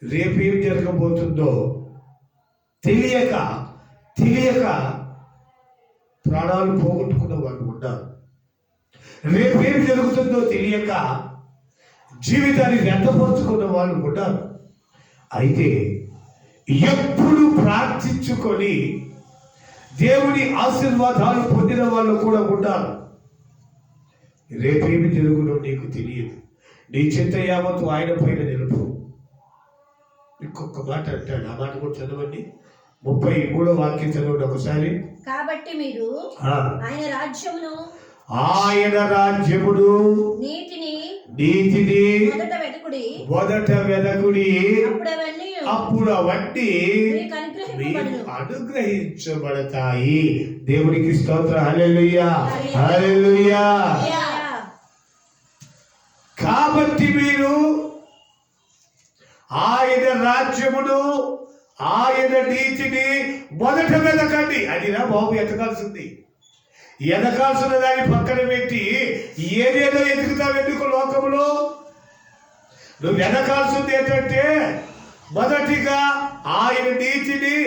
రేపేం జరగబోతుందో తెలియక ప్రాణాలు పోగొట్టుకున్న వాళ్ళు ఉన్నారు. రేపేం జరుగుతుందో తెలియక జీవితాన్ని వ్యర్థపరుచుకున్న వాళ్ళు ఉన్నారు. అయితే ఎప్పుడు ప్రార్థించుకొని దేవుని ఆశీర్వాదాలు పొందిన వాళ్ళు కూడా ఉన్నారు. రేపేమి జరుగునో నీకు తెలియదు. నీ చింత యావత్తు ఆయన పైన నిలుపు. ఇంకొక మాట అంటాడు, ఆ మాట కూడా చదవండి. 33వ వాక్యం చదవండి ఒకసారి. కాబట్టి మీరు ఆయన రాజ్యమును నీతిని మొదట వెదకుడి, అప్పుడు అవన్నీ అనుగ్రహించబడతాయి. దేవునికి స్తోత్రం. హల్లెలూయా, హల్లెలూయా. కాబట్టి మీరు ఆయన రాజ్యమును ఆయన నీతిని మొదట వెదకండి. అదిరా బాబు ఎతకాల్సింది. ఎదకాల్సిన దాన్ని పక్కన పెట్టి ఏదేదో ఎదుగుతావు ఎందుకు లోకంలో? నువ్వు వెదకాల్సింది ఏంటంటే మొదటిగా ఆయన నీతిని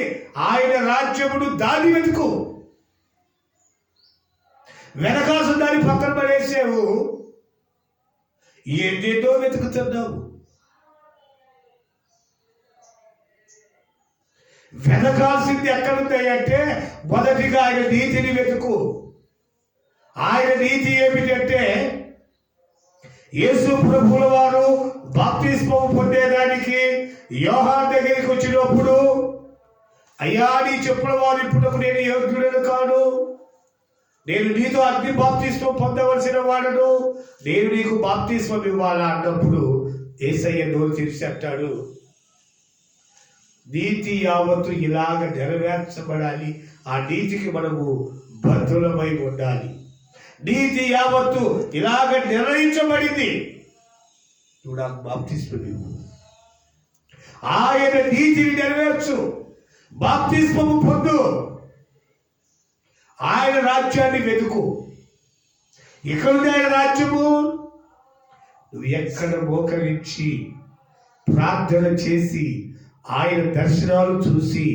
ఆయన రాజ్యమును దాన్ని వెతుకు. వెనకాల్సిన దాన్ని పక్కన పడేసావు, ఏదేదో వెతుకుతున్నావు. వెనకాల్సింది ఎక్కడుందంటే మొదటిగా ఆయన నీతిని వెతుకు. ఆయన నీతి ఏమిటంటే యేసు ప్రభువుల వారు బాప్తిస్మం పొందేదానికి యోహాను దగ్గరికి వచ్చినప్పుడు అయ్యా నీ చెప్పుల వారిప్పుటకు నేను యోగ్యుడను కాను, నేను నీతో అగ్ని బాప్తిస్మం పొందవలసిన వాడను, నేను నీకు బాప్తిస్మం ఇవ్వాలా అన్నప్పుడు యేసయ్య నోరు తెరిచి అంటాడు, నీతి యావత్తు ఇలాగ నెరవేర్చబడాలి. ఆ నీతికి మనము బద్ధులమై ఉండాలి. నీతి యావత్తు ఇలాగ నిర్ణయించబడింది. నువ్వు నాకు బాప్తిస్మం ఇవ్వు, ఆయన నీతిని నెరవేర్చు, బాప్తిస్మము పొందు, ఆయన రాజ్యాన్ని వెతుకు. ఎక్కడుంది ఆయన రాజ్యము? నువ్వు ఎక్కడ మోకరించి ప్రార్థన చేసి ఆయన దర్శనాలు చూసి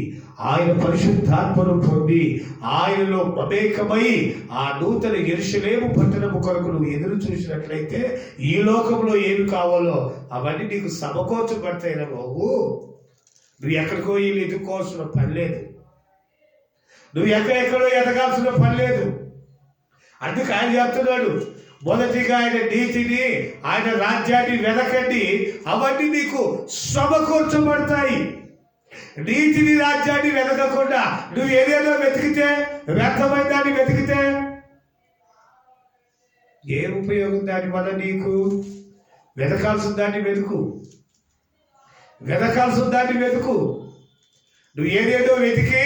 ఆయన పరిశుద్ధాత్మను పొంది ఆయనలో మమేకమై ఆ నూతన యెరూషలేము పట్టణము కొరకు నువ్వు ఎదురు చూసినట్లయితే ఈ లోకంలో ఏమి కావాలో అవన్నీ నీకు సమకూర్చబడతాయిరా బాబు. నువ్వు ఎక్కడికో వీళ్ళు ఎదుర్కోవాల్సిన పని లేదు, నువ్వు ఎక్కడెక్కడో ఎదగాల్సిన పని లేదు. అందుకు ఆయన చెప్తున్నాడు, మొదటిగా ఆయన నీతిని ఆయన రాజ్యాన్ని వెదకండి, అవన్నీ నీకు సమకూర్చబడతాయి. నీతిని రాజ్యాన్ని వెతకకుండా నువ్వు ఏదేదో వెతికితే, వ్యర్థమైన దాన్ని వెతికితే ఏ ఉపయోగం దానివల్ల నీకు? వెతకాల్సిన దాన్ని వెతుకు, వెతకాల్సిన దాన్ని వెతుకు. నువ్వు ఏదేదో వెతికి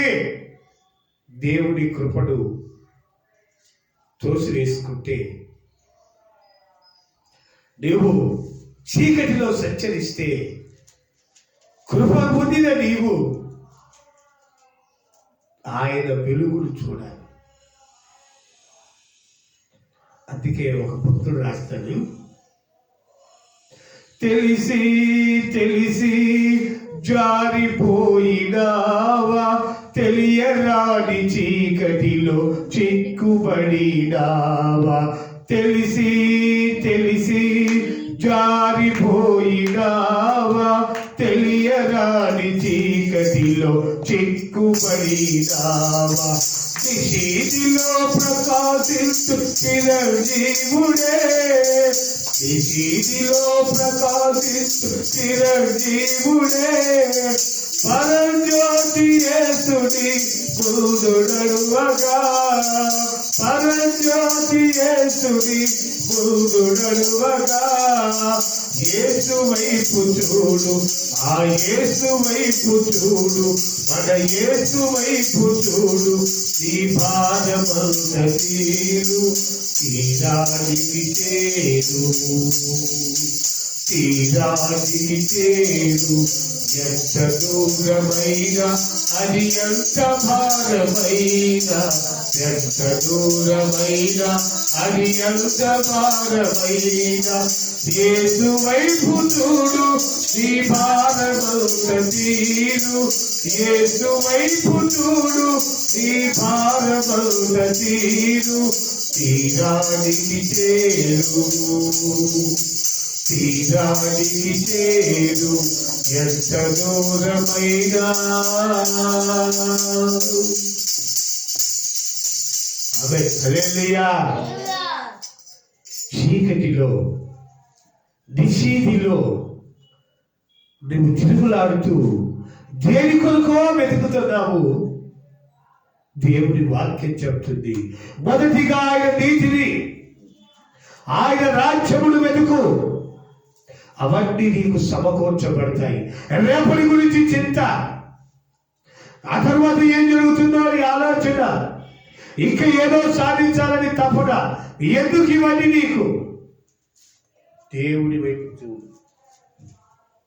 దేవుడి కృపను తోసివేసుకుంటే, నీవు చీకటిలో సంచరిస్తే కృప పొందిన నీవు ఆయన వెలుగును చూడాలి. అందుకే ఒక భక్తుడు రాస్తాడు, తెలిసి తెలిసి జారిపోయినావా, తెలియరాని చీకటిలో చిక్కుబడినావా, తెలిసి తెలిసి జారిపోయినావా, తెలియరాని చీకటిలో చిక్కుబడినావా, నిశీదిలో ప్రకాశిస్తు చిరంజీవుడే, నిశీదిలో ప్రకాశిస్తు చిరంజీవుడే, పరంజ్యోతి యేసుని బుధుడడువగా, పరంజ్యోతి యేసుని బుధుడడువగా, యేసు వైపు చూడు, ఆ యేసు వైపు చూడు, మన యేసు వైపు చూడు, నీ భారమంత తీరు, తీరానికి చేరు, తీరానికి చేరు, ఎంత దూరమైన అది ఎంత భారమైన, ఎంత దూరమైన అది ఎంత భారమైన, యేసు వైపు చూడు, నీ భారమంత తీరు, యేసు వైపు చూడు, నీ భారమంత తీరు, తీరానికి చేరు, తీరానికి చేరు, ఎంత దూరమైనా. అవే హల్లెలూయా. చీకటిలో నిశీదిలో నువ్వు తిరుగులాడుతూ దేని కొరకో వెతుకుతున్నావు. దేవుడి వాక్యం చెప్తుంది, మొదటిగా ఆయన నీతిని ఆయన రాజ్యమును వెతుకు, అవన్నీ నీకు సమకూర్చబడతాయి. రేపటి గురించి చింత, ఆ తర్వాత ఏం జరుగుతుందో అని ఆలోచన, ఇంకా ఏదో సాధించాలని తపన, ఎందుకు ఇవన్నీ నీకు? దేవుని వైపు చూడు,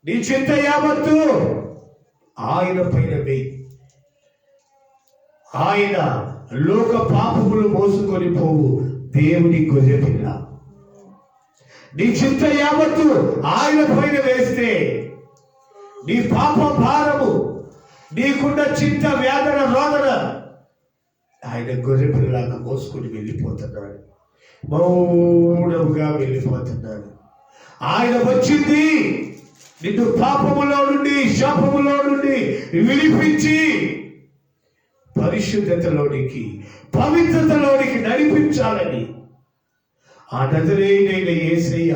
నీ చింత యావత్తు ఆయన పైన వేయి. ఆయన లోక పాపములు మోసుకొని పోవు దేవుని గొర్రెపిల్ల. నీ చింత యావత్తు ఆయన పైన వేస్తే నీ పాప భారము, నీకున్న చింత వేదన రోదన ఆయన గొర్రెపిల్లలాగా మోసుకొని వెళ్ళిపోతున్నాడు, మౌనముగా వెళ్ళిపోతున్నాడు. ఆయన వచ్చింది నిన్ను పాపములో నుండి శాపములో నుండి విడిపించి పరిశుద్ధతలోనికి పవిత్రతలోనికి నడిపించాలని. ఆ నజరేయుడైన యేసయ్య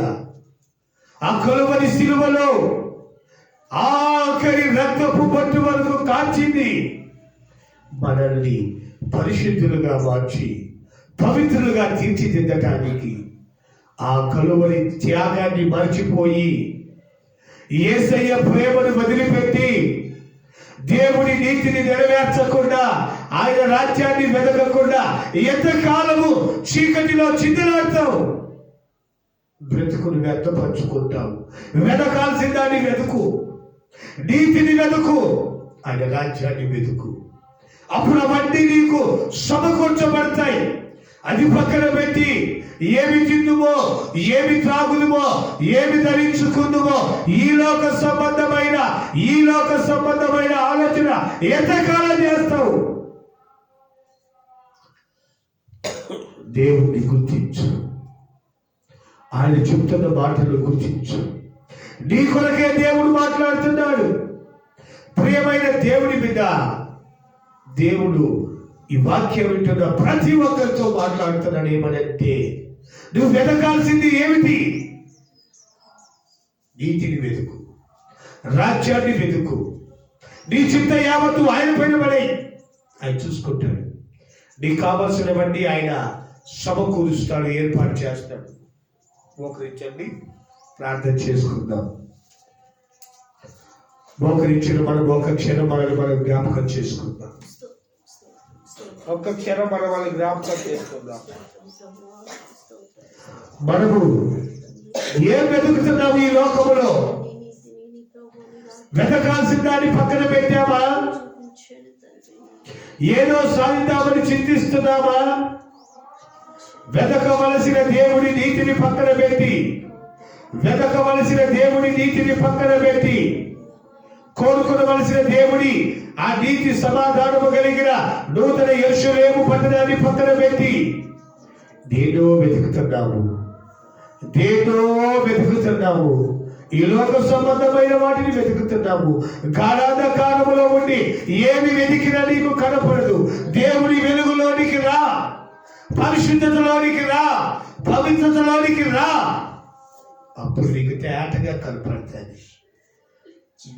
ఆ కలువరి శిలువలో ఆఖరి రక్తపు బొట్టు వరకు కాల్చింది మనల్ని పరిశుద్ధులుగా మార్చి పవిత్రులుగా తీర్చిదిద్దటానికి ఆ కలువరి త్యాగాన్ని మర్చిపోయి యేసయ్య ప్రేమను వదిలిపెట్టి దేవుని నీతిని నెరవేర్చకుండా ఆయన రాజ్యాన్ని వెతకకుండా ఎంతకాలము చీకటిలో చిందలాడతావు? బ్రతుకును వ్యర్థపరుచుకుంటావు. వెతకాల్సిన దాన్ని వెతుకు, నీతిని వెతుకు, ఆయన రాజ్యాన్ని వెతుకు. అప్పుడు అవన్నీ నీకు సమకూర్చబడతాయి. అది పక్కన పెట్టి ఏమి తిందుమో, ఏమి త్రాగుదుమో, ఏమి ధరించుకుందుమో ఈ లోక సంబంధమైన ఆలోచన ఎంతకాలం చేస్తావు? దేవుణ్ణి గుర్తించు, ఆయన చెప్తున్న మాటలు గుర్తించు. నీ కొరకే దేవుడు మాట్లాడుతున్నాడు. ప్రియమైన దేవుని మీద దేవుడు ఈ వాక్యం వింటున్న ప్రతి ఒక్కరితో మాట్లాడుతున్నాడు. ఏమనంటే, నువ్వు వెతకాల్సింది ఏమిటి? నీతిని వెతుకు, రాజ్యాన్ని వెతుకు. నీ చింత యావత్తు ఆయన పైన పడే, ఆయన చూసుకుంటాడు. నీకు కావలసినవన్నీ ఆయన సమకూరుస్తాడు, ఏర్పాటు చేస్తాడు. మోకరించండి, ప్రార్థన చేసుకుందాం. మోకరించిన మనం ఒక క్షణం మనల్ని మనం జ్ఞాపకం చేసుకుందాం. ఒక్క క్షణం మనం వాళ్ళని జ్ఞాపకం చేసుకుందాం. మనము ఏం వెతుకుతున్నాము ఈ లోకములో? వెతకాల్సిన దాన్ని పక్కన పెట్టామా? ఏదో సాధిద్దామని చింతిస్తున్నామా? వెతకవలసిన దేవుడి నీతిని పక్కన పెట్టి, కోరుకునవలసిన దేవుడి ఆ నీతి సమాధానము కలిగిన నూతన యెరూషలేము పట్టణాన్ని పక్కన పెట్టి దేనో వెతుకుతున్నాము. ఈ లోక సంబంధమైన వాటిని వెతుకుతున్నాము. గాఢాంధకారములో ఉండి ఏమి వెతికినా నీకు కనపడదు. దేవుని వెలుగులోనికి రా, పరిశుద్ధతలోనికి రా, పవిత్రతలోనికి రా. అప్పుడు నీకు తేటగా కనపడుతుంది.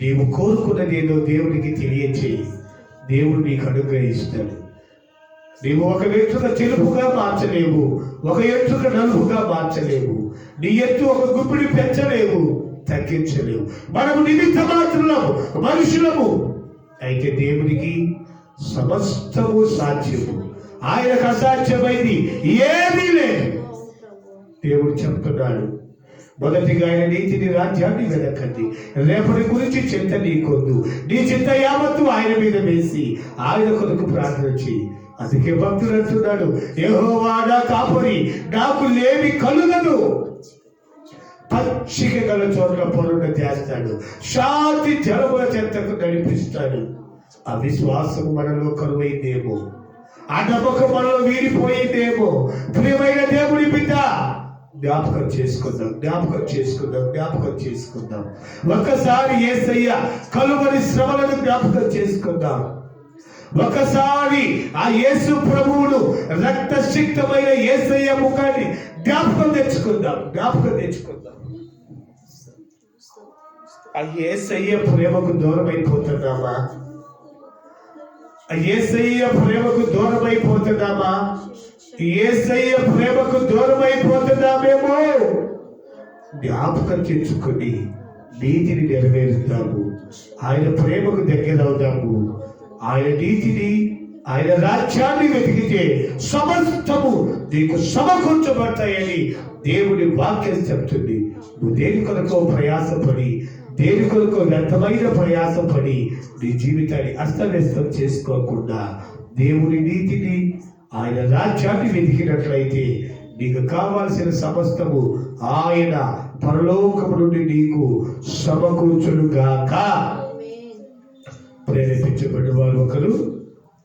నీవు కోరుకున్నదేదో దేవునికి తెలియచేయి, దేవుడు నీకు అనుగ్రహిస్తాడు. నీవు ఒక వెంట్రుక తెలుపుగా మార్చలేవు, ఒక ఎత్తుక నలుపుగా మార్చలేవు. నీ ఎత్తు ఒక గుప్పిడి పెంచలేవు, తగ్గించలేవు. మనము నిమిత్త మాత్రులము, మనుషులము. అయితే దేవునికి సమస్తము సాధ్యము. ఆయనకు అసాధ్యమైంది ఏమీ లేదు. దేవుడు చెప్తున్నాడు, మొదటిగా ఆయన నీతిని, రాజ్యాన్ని వెతకండి, రేపటి గురించి చింత నీకొద్దు. నీ చింత యావత్తు ఆయన మీద వేసి ఆయన కొరకు ప్రార్థన చేయి. అందుకే భక్తుడు అంటున్నాడు, యెహోవా నా కాపరి, నాకు లేమి కలుగదు. పచ్చిక గల చోట్ల పొరుణ చేస్తాడు, శాంతి జలముల చెంతకు నడిపిస్తాడు. ఆ విశ్వాసం మనలో కరువైందేమో, ఆ నమ్మకం మనలో వీడిపోయిందేమో. ప్రియమైన దేవుని బిడ్డ, జ్ఞాపకం చేసుకుందాం. ఒక్కసారి యేసయ్య కలువరి శ్రమలను జ్ఞాపకం చేసుకుందాం. ఒకసారి ఆ యేసు ప్రభువును, రక్తసిక్తమైన యేసయ్య ముఖాన్ని జ్ఞాపకం తెచ్చుకుందాం. ఆ యేసయ్య ప్రేమకు దూరం అయిపోతున్నామా? యేసయ్య ప్రేమకు దూరం అయిపోతున్నామేమో. జ్ఞాపకం తెచ్చుకొని నీతిని నెరవేరుతాము. ఆయన ప్రేమకు దగ్గరవుతాము. ఆయన నీతిని, ఆయన రాజ్యాన్ని వెతికితే సమస్తము నీకు సమకూర్చబడతాయని దేవుడి వాక్యం చెప్తుంది. నువ్వు దేని కొరకు ప్రయాసపడి, దేని కొరకు వ్యర్థమైన ప్రయాసపడి నీ జీవితాన్ని అస్తవ్యస్తం చేసుకోకుండా దేవుని నీతిని, ఆయన రాజ్యాన్ని వెతికినట్లయితే నీకు కావాల్సిన సమస్తము ఆయన పరలోకము నుండి నీకు సమకూర్చునుగాక. ప్రేరేపించబడిన వారు ఒకరు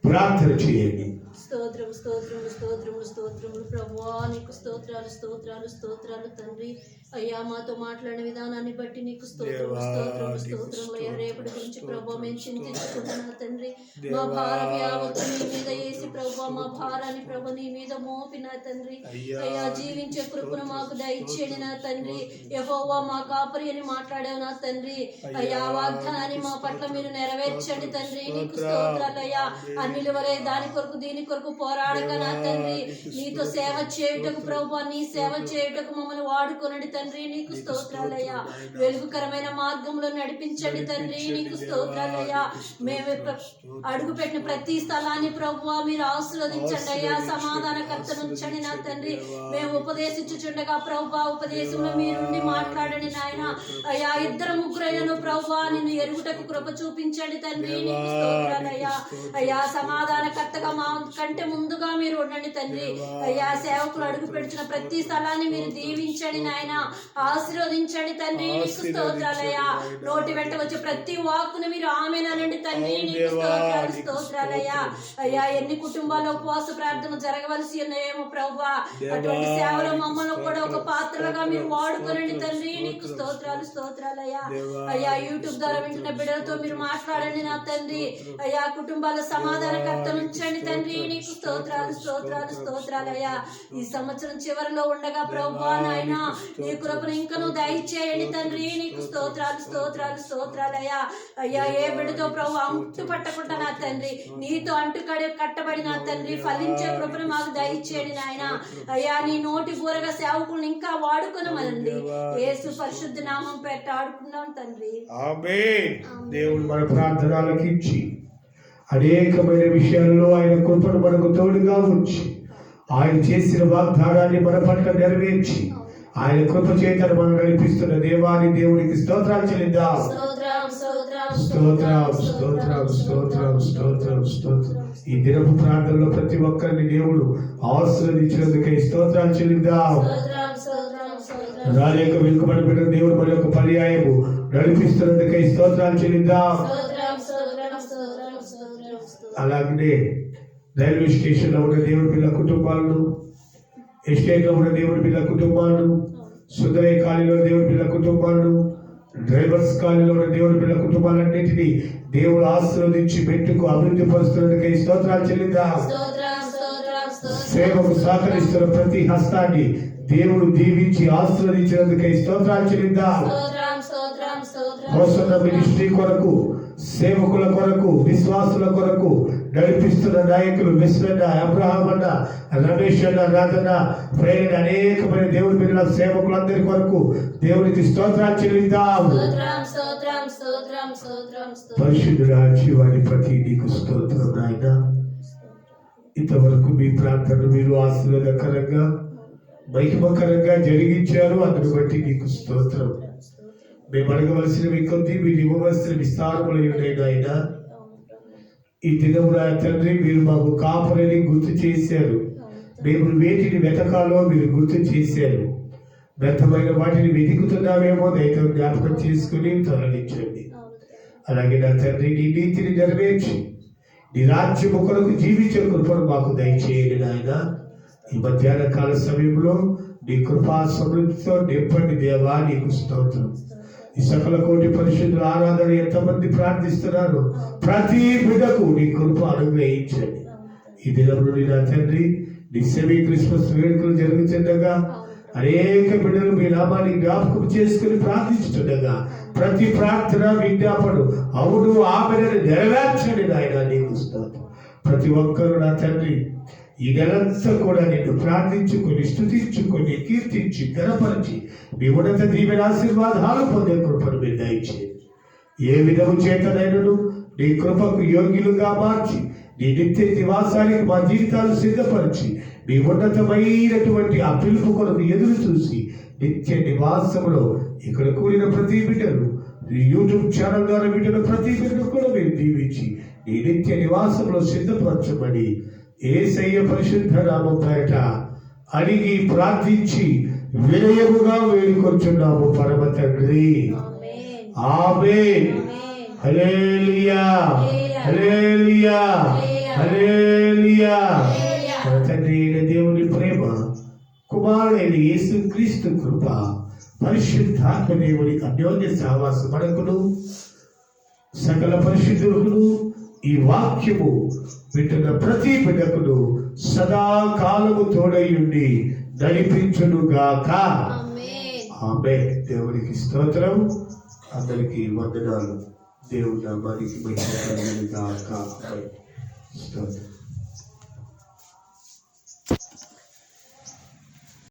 ప్రార్థన చేయండి. స్తోత్రం స్తోత్రములు స్తోత్రములు స్తోత్రములు ప్రభువా, నీకు స్తోత్రాలు స్తోత్రాలు స్తోత్రాలు తండ్రి. అయ్యా, మాతో మాట్లాడిన విధానాన్ని బట్టి నీకు స్తోత్రములు స్తోత్రములు స్తోత్రములు. అయ్యా, రేపటి గురించి ప్రభు మేము చింతించుకుంటున్నా తండ్రి. మా భారం యావత్తు నీ మీద వేసి ప్రభు, మా భారాన్ని ప్రభు నీ మీద మోపిన తండ్రి. అయ్యా, జీవించే కృపను మాకు దయచేయండి నా తండ్రి. యెహోవా మా కాపరి అని మాట్లాడావు నా తండ్రి. అయ్యా, వాగ్దానాన్ని మా పట్ల మీరు నెరవేర్చండి తండ్రి. నీకు స్తోత్రాలు అయ్యా. అన్నిల వలె దాని కొరకు దీని కొరకు పోరాడక నా తండ్రి, నీతో సేవ చేయుటకు ప్రభు, నీ సేవ చేయుటకు మమ్మల్ని వాడుకొనండి తండ్రి. నీకు స్తోత్రాలయ్యా. వెలుగుకరమైన మార్గంలో నడిపించండి తండ్రి. నీకు స్తోత్రాలయ్యా. మేము అడుగు పెట్టిన ప్రతి స్థలాన్ని ప్రభు మీరు ఆశీర్వదించండి అయ్యా. సమాధానకర్తను ఉంచండి నా తండ్రి. మేము ఉపదేశించుచుండగా ప్రభు, ఉపదేశంలో మీరుండి మాట్లాడండి నాయన. అయ్యా, ఇద్దరు ముగ్గురైనను ప్రభు నిన్ను ఎరుగుటకు కృప చూపించండి తండ్రి. నీకు స్తోత్రాలయ్యా. అయ్యా, సమాధానకర్తగా మా కంటే ముందుగా మీరు ఉండండి తండ్రి. అయ్యా, సేవకులు అడుగు పెడుతున్న ప్రతి స్థలాన్ని మీరు దీవించండి నాయన, ఆశీర్వదించండి తండ్రి. నీకు స్తోత్రాలయ్యా. నోటి వెంట వచ్చే ప్రతి వాక్కును మీరు ఆమేనండి తండ్రి. నీకు స్తోత్రాలు స్తోత్రాలయ్యా. అయ్యా, ఎన్ని కుటుంబాల్లో ఉపవాస ప్రార్థన జరగవలసి ఉన్నాయేమో ప్రభువా, అటువంటి సేవలో మమ్మల్ని కూడా ఒక పాత్రలుగా మీరు వాడుకోనండి తండ్రి. నీకు స్తోత్రాలు స్తోత్రాలయ్యా. అయ్యా, యూట్యూబ్ ద్వారా వింటున్న బిడ్డలతో మీరు మాట్లాడండి నా తండ్రి. అయ్యా, కుటుంబాల సమాధానకర్తను ఉంచండి తండ్రి. నీకు స్తోత్రాలు స్తోత్రాలు స్తోత్రాలయ్యా. ఈ సంవత్సరం చివరిలో ఉండగా ప్రభువా నాయన, నీ కృపను ఇంకను దయచేయండి తండ్రి. నీకు స్తోత్రాలు స్తోత్రాలు స్తోత్రాలయ్యా. అయ్యా, ఏ బిడ్డతో ప్రభు అంటు పట్టకుండా నా తండ్రి, నీతో కట్టబడి నా తండ్రి ఫలించే కృపను మాకు దయచేయండి నాయన. అయ్యా, నీ నోటి బూరగా సేవకులను ఇంకా వాడుకొనమనండి. యేసు పరిశుద్ధ నామం పెట్ట ఆడుకున్నాం తండ్రి. ఆమేన్. దేవుడు మన ప్రార్థన ఆలకించి అనేకమైన విషయాల్లో ఆయన కృపను మనకు తోడుగా ఉంచి ఆయన చేసిన వాగ్దానాన్ని మన పట్ల నెరవేర్చి ఆయన కృప చేతను మనం నడిపిస్తున్న దేవాని దేవునికి స్తోత్రాలు చెల్లిద్దాం. స్తోత్రం స్తోత్రం స్తోత్రం స్తోత్రం స్తోత్రం. ఈ దినపు ప్రార్థనలో ప్రతి ఒక్కరిని దేవుడు ఆశీర్వదించినందుకై స్తోత్రాలు చెల్లిద్దాం. రాలేక వెనుకబడి పెట్టిన దేవుడు మన యొక్క పర్యాయము నడిపిస్తున్నందుకై స్తోత్రాలు చెల్లిద్దాం. అలాగనే రైల్వే స్టేషన్ లో ఉన్న దేవుడి పిల్ల కుటుంబాలను, ఎస్టేట్ లో ఉన్న దేవుడి పిల్ల కుటుంబాలను, సుందరయ్య కాలనీలో దేవుడి పిల్ల కుటుంబాలను, డ్రైవర్స్ కాలనీలో ఉన్న దేవుడి పిల్ల కుటుంబాలన్నింటినీ దేవుడు ఆశీర్వదించి మెట్టుకు అభివృద్ధి పరుస్తున్నందుకై స్తోత్రాలు చెల్లిద్దాం. సేవకు సహకరిస్తున్న ప్రతి హస్తాన్ని దేవుడు దీవించి ఆశీర్వదించినందుకై స్తోత్రాలు చెల్లిద్దాం. మినిస్ట్రీ కొరకు, సేవకుల కొరకు, విశ్వాసుల కొరకు నడిపిస్తున్న నాయకులు మిశ్రన్న, అబ్రహాం అన్న, రమేష్ అన్న, రాజన్న, ప్రేరణ అనేకమైన దేవుడి పిల్లల సేవకులందరి కొరకు దేవునికి స్తోత్రాలు చెల్లిద్దాం. పరిశుద్ధుడా జీవాధిపతి నీకు స్తోత్రం నాయన. ఇంతవరకు మీ ప్రార్థన మీరు ఆశీర్వాదకరంగా మహిమకరంగా జరిగించారు. అందును బట్టి నీకు స్తోత్రం. మేము అడగవలసినవి కొద్ది మీరు ఇవ్వవలసిన విస్తారములైన ఆయన ఈ దినమున తండ్రి మీరు మాకు కాపరిని గుర్తు చేశారు. మేము వేటిని వెతకాలో మీరు గుర్తు చేశారు. వ్యర్థమైన వాటిని వెతుకుతున్నామేమో దయతో జ్ఞాపకం చేసుకుని తొలగించండి. అలాగే నా తండ్రి నీ నీతిని నెరవేర్చి నీ రాజ్యము కొరకు జీవించే కృపను మాకు దయచేయండి నాయన. ఈ మధ్యాహ్న కాల సమయంలో నీ కృపా సమృద్ధితో నింపండి దేవా. నీకు స్తోత్రం. ఈ సకల కోటి పరిశుద్ధుల ఆరాధన ఎంతమంది ప్రార్థిస్తున్నారు, ప్రతి బిడ్డకు నీ కృప అనుగ్రహించండి. ఈ దినంలో నా తండ్రి నీ సెమీ క్రిస్మస్ వేడుకలు జరుగుతుండగా అనేక బిడ్డలు మీ నామాన్ని జ్ఞాపకం చేసుకుని ప్రార్థిస్తుండగా ప్రతి ప్రార్థన విజ్ఞాపన అవును ఆమెను నెరవేర్చండి నాయన. నీకు స్తోత్రం. ప్రతి ఒక్కరు నా తండ్రి ఈ నెలంతా కూడా నిన్ను ప్రార్థించుకొని, స్తుతించుకొని, కీర్తించి, గణపరిచి మీ ఉన్నత దీవెన ఆశీర్వాదాలు పొందే కృపను మీరు దయచేయండి. ఏ విధము చేతనైనను నీ కృపకు యోగ్యులుగా మార్చి నీ నిత్య నివాసానికి మా జీవితాలు సిద్ధపరిచి మీ ఉన్నతమైనటువంటి ఆ పిలుపు కొరకు ఎదురు చూసి నిత్య నివాసంలో ఇక్కడ కూడిన ప్రతి బిడ్డను యూట్యూబ్ ఛానల్ ద్వారా బిడ్డను ప్రతి బిడ్డను కూడా మీరు దీవించి నీ నిత్య నివాసంలో సిద్ధపరచమని యేసయ్య పరిశుద్ధ నామం పేరట అడిగి ప్రార్థించి వినయముగా వేడుకొంచున్నాము పరమ తండ్రి. ఆమేన్. హల్లెలూయా, హల్లెలూయా, హల్లెలూయా. మన తండ్రి అయిన దేవుని ప్రేమ, కుమారుడైన యేసు క్రీస్తు కృప, పరిశుద్ధాత్మ దేవుని అన్యోన్య సహవాస మనకును సకల పరిశుద్ధులను ఈ వాక్యము వింటున్న ప్రతి బిడ్డకును సదాకాలము తోడయుండి నడిపించునుగాక. ఆమేన్. దేవునికి స్తోత్రం. అందరికీ వందనాలు. దేవుని నామానికి మహిమ కలుగును గాక. ఆమేన్. స్తోత్రం.